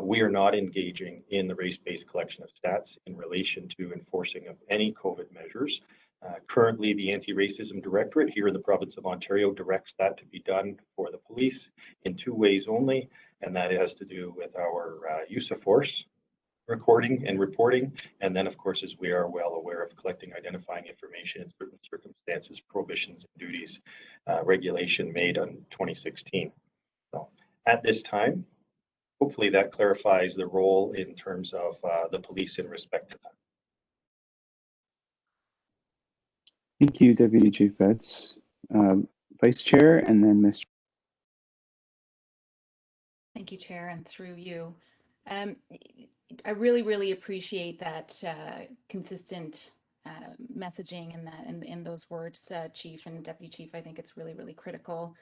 we are not engaging in the race-based collection of stats in relation to enforcing of any COVID measures. Currently, the Anti-Racism Directorate here in the province of Ontario directs that to be done for the police in two ways only, and that has to do with our use of force recording and reporting, and then of course, as we are well aware of, collecting identifying information in certain circumstances, prohibitions and duties regulation made in 2016. So at this time, hopefully that clarifies the role in terms of the police in respect to that. Thank you, Deputy Chief Betts. Vice Chair and then Mr. Thank you, Chair, and through you. I really appreciate that consistent messaging and that in those words, Chief and Deputy Chief. I think it's really critical.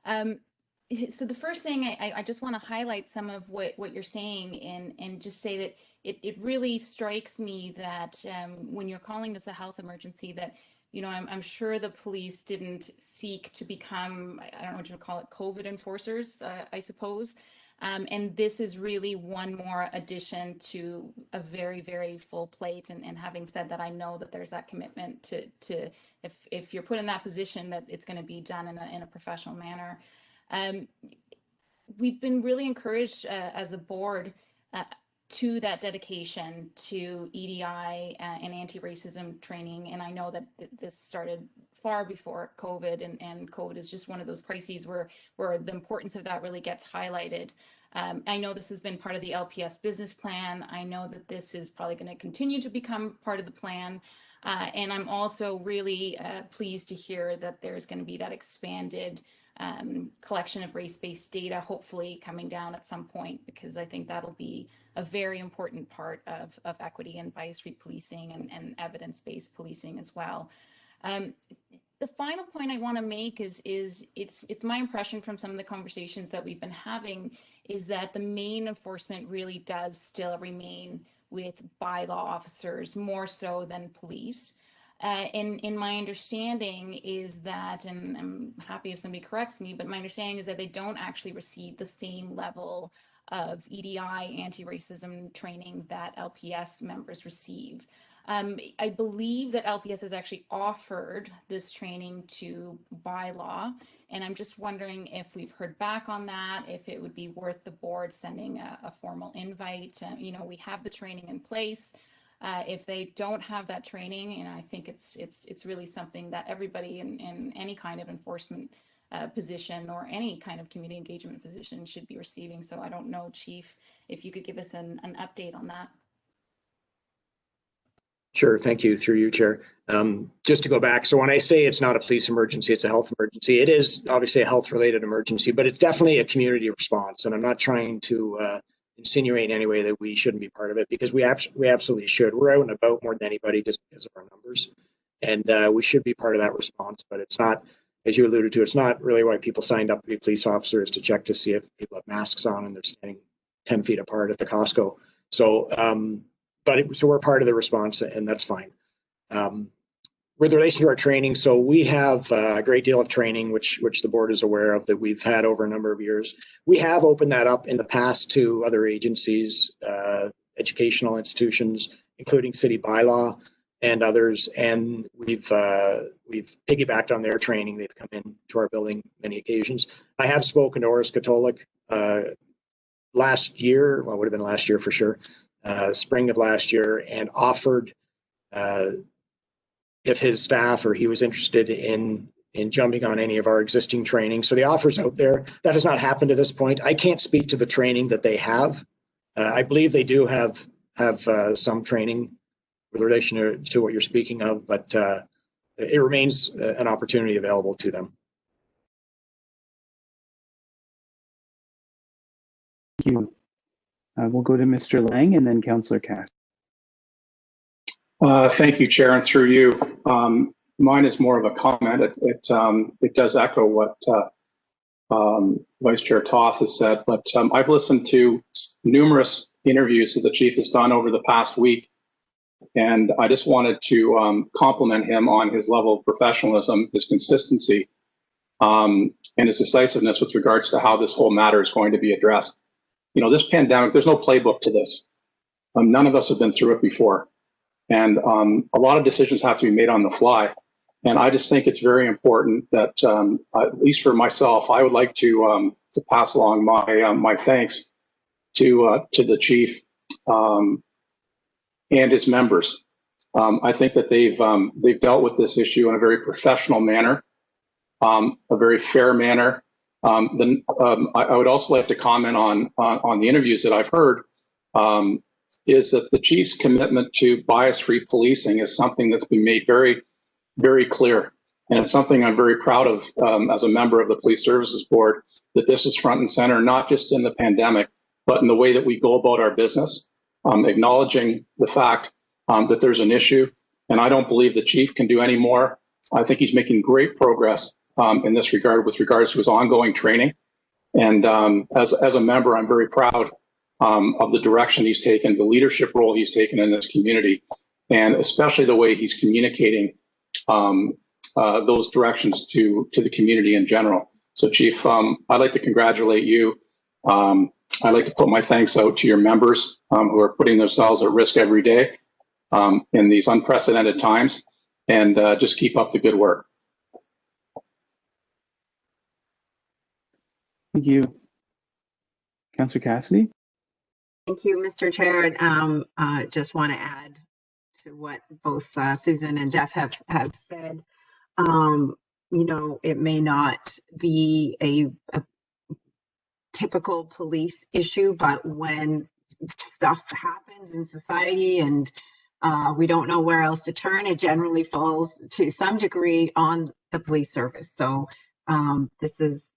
So the first thing I just want to highlight some of what you're saying and just say that it really strikes me that when you're calling this a health emergency, that I'm sure the police didn't seek to become, I don't know what you would call it, COVID enforcers, I suppose. And this is really one more addition to a very full plate. And having said that, I know that there's that commitment to if you're put in that position, that it's going to be done in a professional manner. We've been really encouraged as a board to that dedication to EDI and anti-racism training. And I know that this started far before COVID, and COVID is just one of those crises where the importance of that really gets highlighted. I know this has been part of the LPS business plan. I know that this is probably going to continue to become part of the plan. And I'm also really pleased to hear that there's going to be that expanded collection of race-based data, hopefully coming down at some point, because I think that'll be a very important part of equity and bias-free policing and evidence-based policing as well. The final point I want to make is it's my impression from some of the conversations that we've been having is that the main enforcement really does still remain with bylaw officers more so than police. In my understanding is that, and I'm happy if somebody corrects me, but my understanding is that they don't actually receive the same level of EDI anti-racism training that LPS members receive. I believe that LPS has actually offered this training to bylaw, and I'm just wondering if we've heard back on that, if it would be worth the board sending a formal invite. You know, we have the training in place. If they don't have that training, and I think it's really something that everybody in any kind of enforcement position or any kind of community engagement position should be receiving. So I don't know, Chief, if you could give us an update on that. Sure, thank you, through you, Chair. Just to go back, so when I say it's not a police emergency, it's a health emergency. It is obviously a health-related emergency, but it's definitely a community response. And I'm not trying to insinuate in any way that we shouldn't be part of it, because we absolutely should. We're out and about more than anybody just because of our numbers, and we should be part of that response. But it's not, as you alluded to, it's not really why people signed up to be police officers, to check to see if people have masks on and they're standing 10 feet apart at the Costco. So so we're part of the response, and that's fine. With relation to our training, so we have a great deal of training, which the board is aware of, that we've had over a number of years. We have opened that up in the past to other agencies, educational institutions, including city bylaw and others, and we've piggybacked on their training. They've come in to our building many occasions. I have spoken to Oris Catholic last year, well, it would have been last year for sure, spring of last year, and offered if his staff or he was interested in jumping on any of our existing training. So the offer's out there. That has not happened to this point. I can't speak to the training that they have. I believe they do have some training with relation to what you're speaking of, but it remains an opportunity available to them. Thank you. We'll go to Mr. Lang and then Councillor Cass. Thank you, Chair, and through you. Mine is more of a comment. It does echo what Vice Chair Toth has said, but I've listened to numerous interviews that the Chief has done over the past week, and I just wanted to compliment him on his level of professionalism, his consistency, and his decisiveness with regards to how this whole matter is going to be addressed. You know, this pandemic, there's no playbook to this. None of us have been through it before. And a lot of decisions have to be made on the fly. And I just think it's very important that, at least for myself, I would like to pass along my thanks to the Chief and his members. I think that they've dealt with this issue in a very professional manner, a very fair manner. I would also like to comment on the interviews that I've heard. Is that the Chief's commitment to bias-free policing is something that's been made very, very clear. And it's something I'm very proud of as a member of the Police Services Board, that this is front and center, not just in the pandemic, but in the way that we go about our business, acknowledging the fact that there's an issue. And I don't believe the Chief can do any more. I think he's making great progress in this regard with regards to his ongoing training. And as a member, I'm very proud of the direction he's taken, the leadership role he's taken in this community, and especially the way he's communicating those directions to the community in general. So Chief, I'd like to congratulate you. I'd like to put my thanks out to your members who are putting themselves at risk every day in these unprecedented times, and just keep up the good work. Thank you. Councillor Cassidy? Thank you, Mr. Chair. And just want to add to what both Susan and Jeff have said. You know, it may not be a typical police issue, but when stuff happens in society and we don't know where else to turn, it generally falls to some degree on the police service. So this is,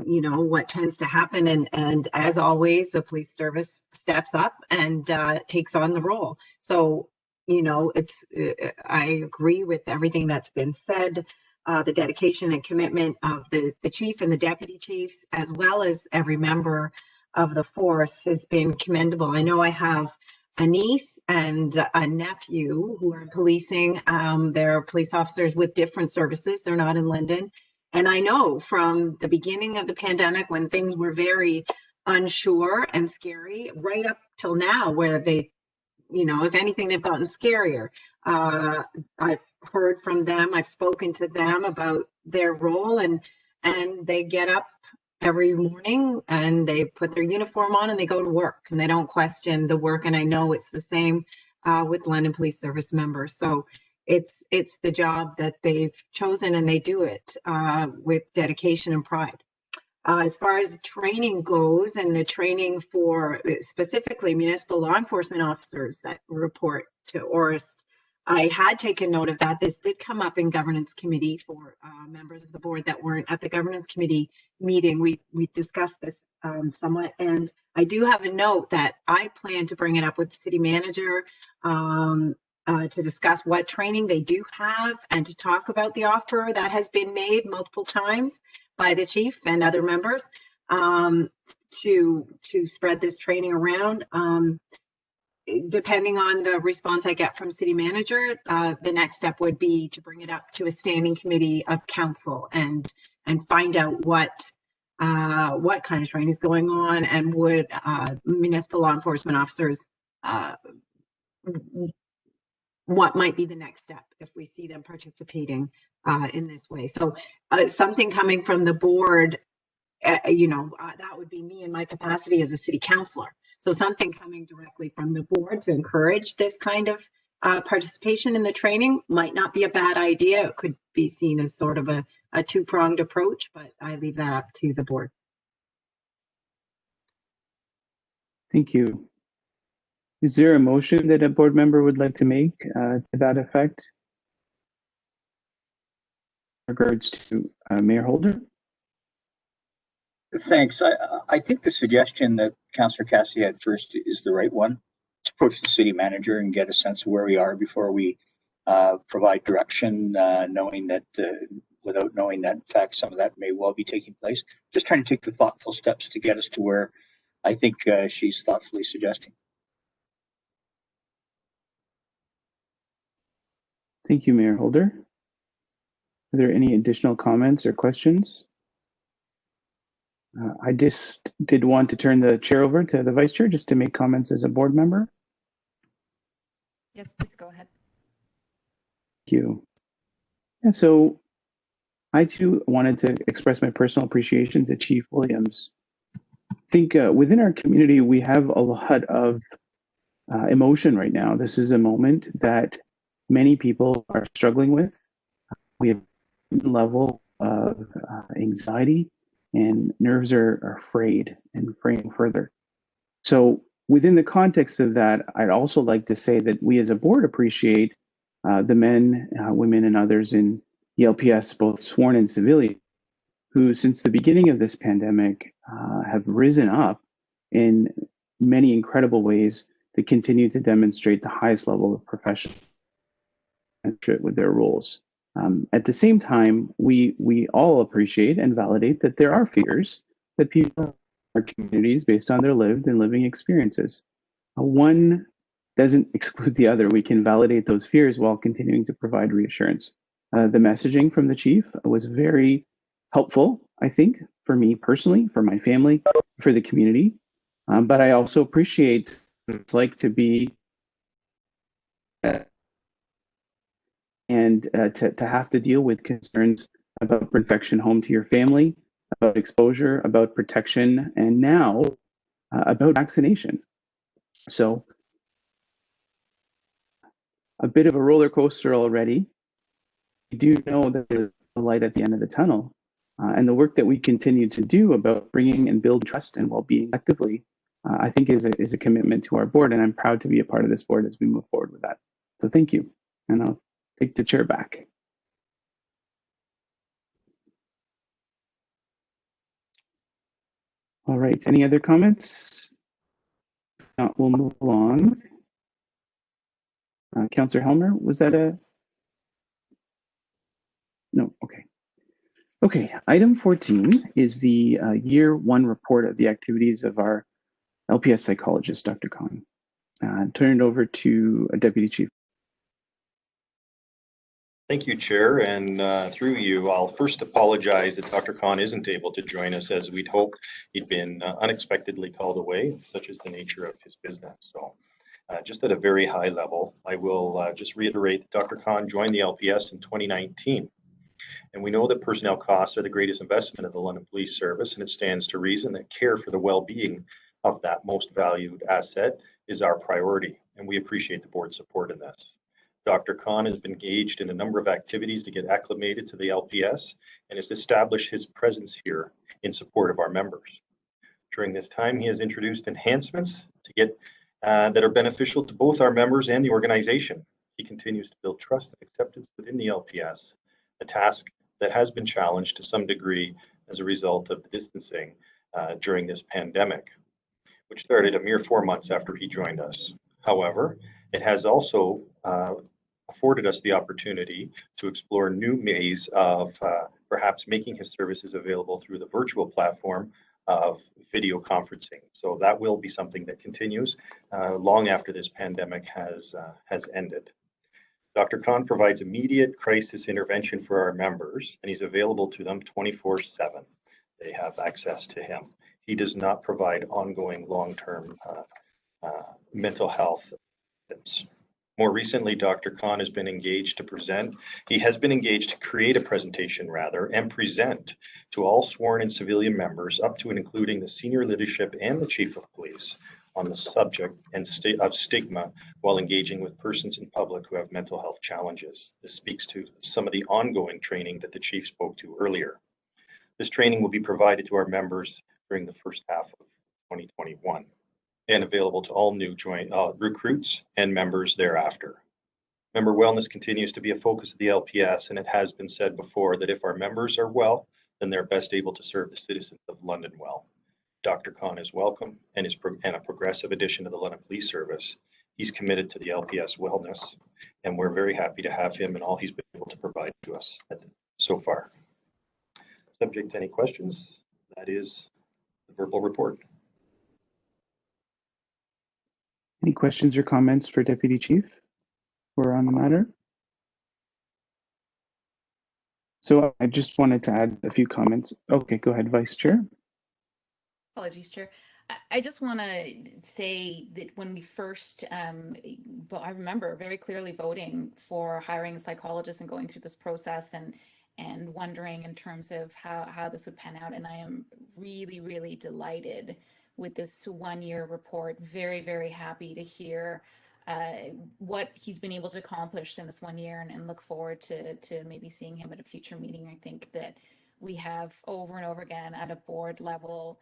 you know, what tends to happen, and as always, the police service steps up and takes on the role. So, you know, I agree with everything that's been said. The dedication and commitment of the chief and the deputy chiefs, as well as every member of the force, has been commendable. I know I have a niece and a nephew who are in policing. They're police officers with different services. They're not in Linden. And I know from the beginning of the pandemic, when things were very unsure and scary, right up till now, where they, if anything, they've gotten scarier. I've heard from them. I've spoken to them about their role, and they get up every morning and they put their uniform on and they go to work and they don't question the work. And I know it's the same with London Police Service members. So it's the job that they've chosen, and they do it with dedication and pride. As far as training goes, and the training for specifically municipal law enforcement officers that report to ORIST, I had taken note of that. This did come up in governance committee for members of the board that weren't at the governance committee meeting. We discussed this somewhat, and I do have a note that I plan to bring it up with the city manager to discuss what training they do have and to talk about the offer that has been made multiple times by the chief and other members to spread this training around. Depending on the response I get from city manager, the next step would be to bring it up to a standing committee of council and find out what kind of training is going on, and would municipal law enforcement officers what might be the next step if we see them participating in this way. So something coming from the board, that would be me in my capacity as a city councilor. So something coming directly from the board to encourage this kind of participation in the training might not be a bad idea. It could be seen as sort of a two-pronged approach, but I leave that up to the board. Thank you. Is there a motion that a board member would like to make to that effect? In regards to Mayor Holder? Thanks. I think the suggestion that Councillor Cassidy had first is the right one. Let's approach the city manager and get a sense of where we are before we provide direction, knowing that without knowing that in fact some of that may well be taking place. Just trying to take the thoughtful steps to get us to where I think she's thoughtfully suggesting. Thank you, Mayor Holder. Are there any additional comments or questions? I just did want to turn the chair over to the vice chair just to make comments as a board member. Yes, please go ahead. Thank you. And so I too wanted to express my personal appreciation to Chief Williams. I think within our community, we have a lot of emotion right now. This is a moment that many people are struggling with. We have a level of anxiety, and nerves are frayed and fraying further. So within the context of that, I'd also like to say that we as a board appreciate the men, women, and others in the LPS, both sworn and civilian, who since the beginning of this pandemic have risen up in many incredible ways to continue to demonstrate the highest level of professionalism with their roles. At the same time, we all appreciate and validate that there are fears that people in our communities based on their lived and living experiences. One doesn't exclude the other. We can validate those fears while continuing to provide reassurance. The messaging from the chief was very helpful, I think, for me personally, for my family, for the community. But I also appreciate what it's like to be and to have to deal with concerns about infection home to your family, about exposure, about protection, and now about vaccination. So a bit of a roller coaster already. We do know that there's a light at the end of the tunnel, and the work that we continue to do about bringing and building trust and well-being actively, I think is a commitment to our board, and I'm proud to be a part of this board as we move forward with that. So thank you, and I'll take the chair back. All right, any other comments? Not, we'll move along. Councillor Helmer, was that a? No, okay. Okay, item 14 is the year one report of the activities of our LPS psychologist, Dr. Khan. Turn it over to Deputy Chief. Thank you, Chair, and through you, I'll first apologize that Dr. Khan isn't able to join us as we'd hoped. He'd been unexpectedly called away, such is the nature of his business. So just at a very high level, I will just reiterate that Dr. Khan joined the LPS in 2019. And we know that personnel costs are the greatest investment of the London Police Service, and it stands to reason that care for the well-being of that most valued asset is our priority, and we appreciate the board's support in this. Dr. Khan has been engaged in a number of activities to get acclimated to the LPS and has established his presence here in support of our members. During this time, he has introduced enhancements to get that are beneficial to both our members and the organization. He continues to build trust and acceptance within the LPS, a task that has been challenged to some degree as a result of the distancing during this pandemic, which started a mere 4 months after he joined us. However, it has also afforded us the opportunity to explore new ways of perhaps making his services available through the virtual platform of video conferencing. So that will be something that continues long after this pandemic has ended. Dr. Khan provides immediate crisis intervention for our members, and he's available to them 24/7. They have access to him. He does not provide ongoing long-term mental health. More recently, Dr. Khan has been engaged to present. He has been engaged to create a presentation, rather, and present to all sworn and civilian members, up to and including the senior leadership and the chief of police, on the subject and of stigma while engaging with persons in public who have mental health challenges. This speaks to some of the ongoing training that the chief spoke to earlier. This training will be provided to our members during the first half of 2021 and available to all new recruits and members thereafter. Member wellness continues to be a focus of the LPS, and it has been said before that if our members are well, then they're best able to serve the citizens of London well. Dr. Khan is welcome and is a progressive addition to the London Police Service. He's committed to the LPS wellness, and we're very happy to have him and all he's been able to provide to us so far. Subject to any questions, that is the verbal report. Any questions or comments for Deputy Chief or on the matter? So I just wanted to add a few comments. Okay, go ahead, Vice Chair. Apologies, Chair. I just want to say that when we first, I remember very clearly voting for hiring a psychologist and going through this process and wondering in terms of how this would pan out. And I am really, really delighted with this 1-year report. Very, very happy to hear what he's been able to accomplish in this 1 year, and look forward to maybe seeing him at a future meeting. I think that we have over and over again at a board level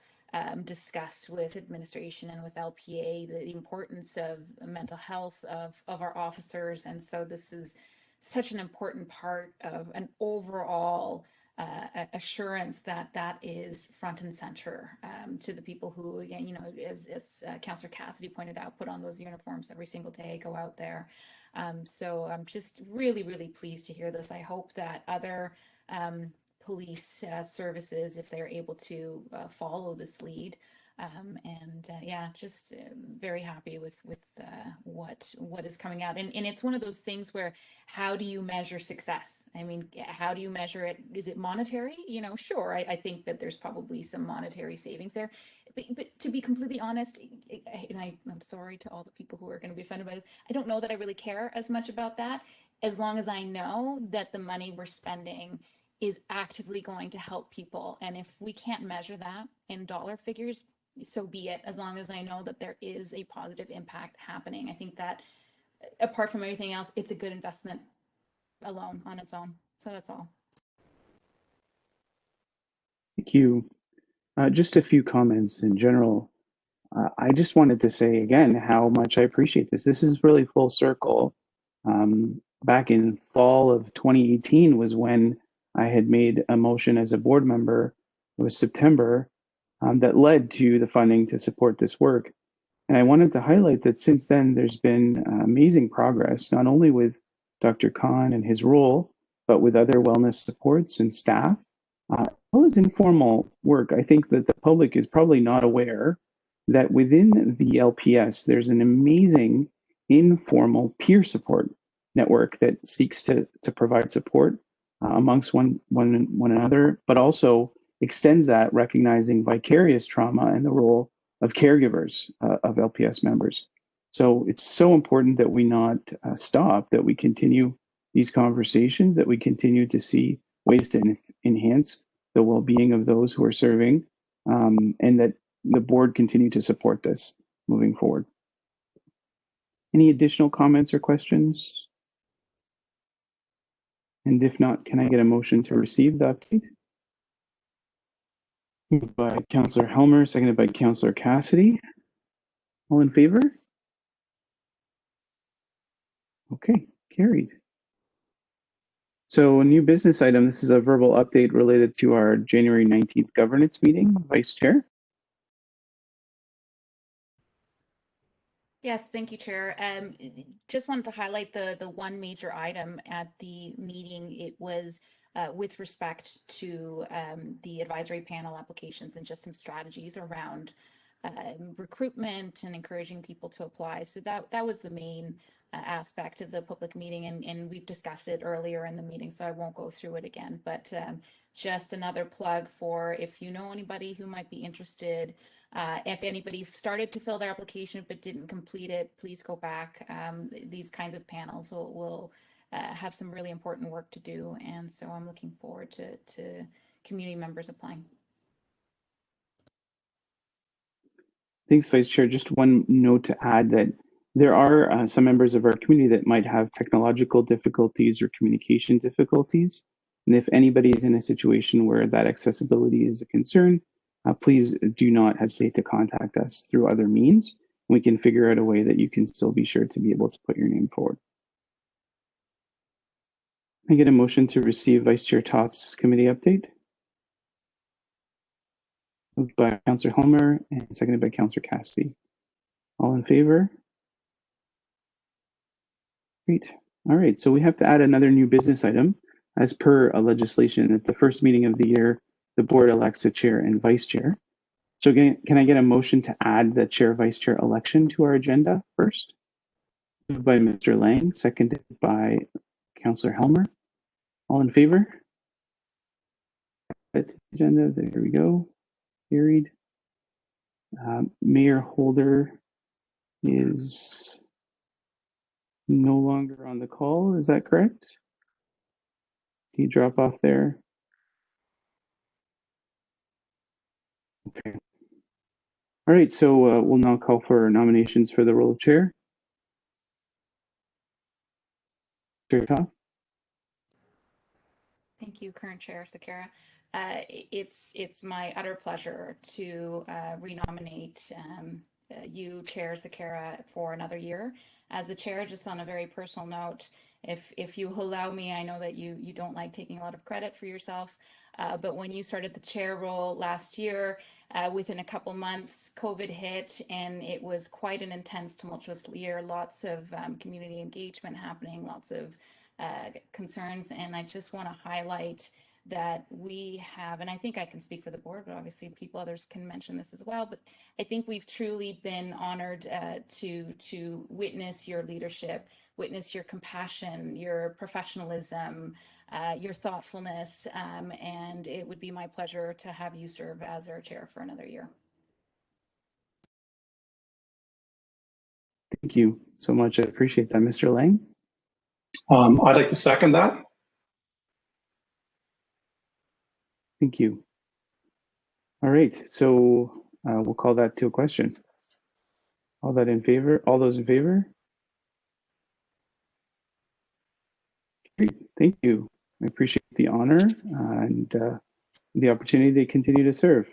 discussed with administration and with LPA the importance of mental health of our officers. And so this is such an important part of an overall assurance that is front and center to the people who, again, you know, as Councillor Cassidy pointed out, put on those uniforms every single day, go out there. So I'm just really, really pleased to hear this. I hope that other police services, if they're able to follow this lead, yeah, just very happy with what is coming out. And it's one of those things where, how do you measure success? I mean, how do you measure it? Is it monetary? You know, sure, I think that there's probably some monetary savings there, but to be completely honest, and I'm sorry to all the people who are going to be offended by this, I don't know that I really care as much about that, as long as I know that the money we're spending is actively going to help people. And if we can't measure that in dollar figures, so be it, as long as I know that there is a positive impact happening. I think that apart from everything else, it's a good investment alone on its own. So that's all. Thank you. Just a few comments in general. I just wanted to say again how much I appreciate this. This is really full circle. Back in fall of 2018 was when I had made a motion as a board member. It was September that led to the funding to support this work. And I wanted to highlight that since then, there's been amazing progress, not only with Dr. Khan and his role, but with other wellness supports and staff, as well as informal work. I think that the public is probably not aware that within the LPS, there's an amazing informal peer support network that seeks to provide support amongst one another, but also extends that, recognizing vicarious trauma and the role of caregivers of LPS members. So it's so important that we not stop, that we continue these conversations, that we continue to see ways to enhance the well-being of those who are serving, and that the board continue to support this moving forward. Any additional comments or questions? And if not, can I get a motion to receive the update? Moved by Councillor Helmer, seconded by Councillor Cassidy. All in favor? Okay, carried. So a new business item, this is a verbal update related to our January 19th governance meeting. Vice Chair. Yes, thank you, Chair. Just wanted to highlight the one major item at the meeting. It was with respect to the advisory panel applications and just some strategies around recruitment and encouraging people to apply. So that was the main aspect of the public meeting, and we've discussed it earlier in the meeting, so I won't go through it again. But just another plug for if you know anybody who might be interested. If anybody started to fill their application but didn't complete it, please go back. These kinds of panels will have some really important work to do, and so I'm looking forward to community members applying. Thanks, Vice Chair. Just one note to add that there are some members of our community that might have technological difficulties or communication difficulties. And if anybody is in a situation where that accessibility is a concern, please do not hesitate to contact us through other means. We can figure out a way that you can still be sure to be able to put your name forward. I get a motion to receive Vice Chair Toth's committee update. Moved by Councillor Helmer and seconded by Councillor Cassidy. All in favor? Great. All right, so we have to add another new business item. As per legislation, at the first meeting of the year, the board elects a chair and vice chair. So again, can I get a motion to add the chair-vice chair election to our agenda first? Moved by Mr. Lang, seconded by Councillor Helmer. All in favor? Agenda, there we go. Carried. Mayor Holder is no longer on the call, is that correct? Did he drop off there? Okay. All right, so we'll now call for nominations for the role of chair. Chair Toth. Thank you, current Chair Sakara. It's my utter pleasure to renominate you, Chair Sakara, for another year. As the chair, just on a very personal note, if you allow me, I know that you don't like taking a lot of credit for yourself, but when you started the chair role last year, within a couple months, COVID hit, and it was quite an intense, tumultuous year. Lots of community engagement happening, lots of concerns, and I just want to highlight that we have, and I think I can speak for the board, but obviously others can mention this as well, but I think we've truly been honored to witness your leadership, witness your compassion, your professionalism, your thoughtfulness, and it would be my pleasure to have you serve as our chair for another year. Thank you so much. I appreciate that, Mr. Lang. I'd like to second that. Thank you. All right, so we'll call that to a question. All those in favor? Great, thank you. I appreciate the honor and the opportunity to continue to serve.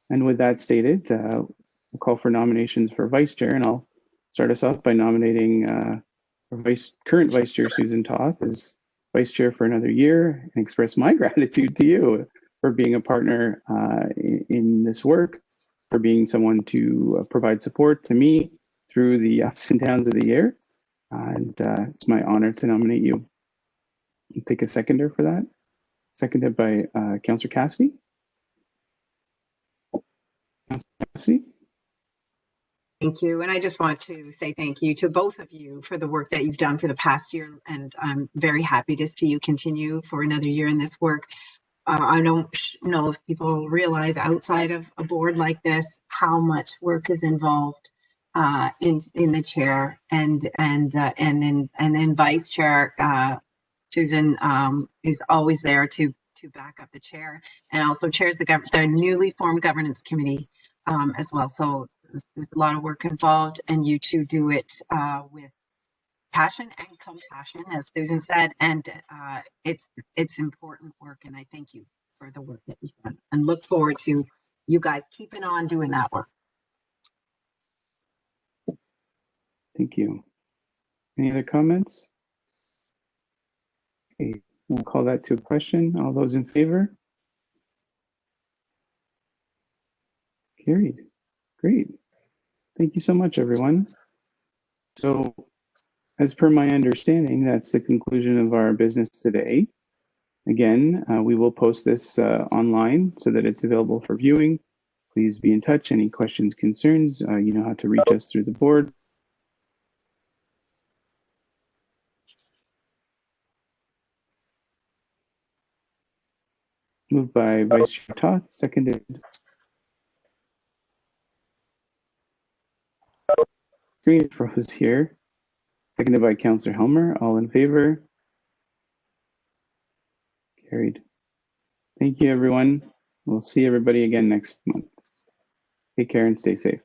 And with that stated, we'll call for nominations for vice chair, and I'll start us off by nominating current vice chair Susan Toth as vice chair for another year, and express my gratitude to you for being a partner in this work, for being someone to provide support to me through the ups and downs of the year. And it's my honor to nominate you. I'll take a seconder for that. Seconded by Councillor Cassidy. Councillor Cassidy. Thank you. And I just want to say thank you to both of you for the work that you've done for the past year. And I'm very happy to see you continue for another year in this work. I don't know if people realize outside of a board like this how much work is involved in the chair and then vice chair. Susan is always there to back up the chair, and also chairs the newly formed governance committee as well. So there's a lot of work involved, and you two do it with passion and compassion, as Susan said, and it's important work, and I thank you for the work that you've done, and look forward to you guys keeping on doing that work. Thank you. Any other comments? Okay, we'll call that to a question. All those in favor? Carried. Great. Thank you so much, everyone. So, as per my understanding, that's the conclusion of our business today. Again, we will post this online so that it's available for viewing. Please be in touch. Any questions, concerns, you know how to reach us through the board. Moved by Vice Chair Toth, seconded. Screen froze here. Seconded by Councillor Helmer. All in favor? Carried. Thank you, everyone. We'll see everybody again next month. Take care and stay safe.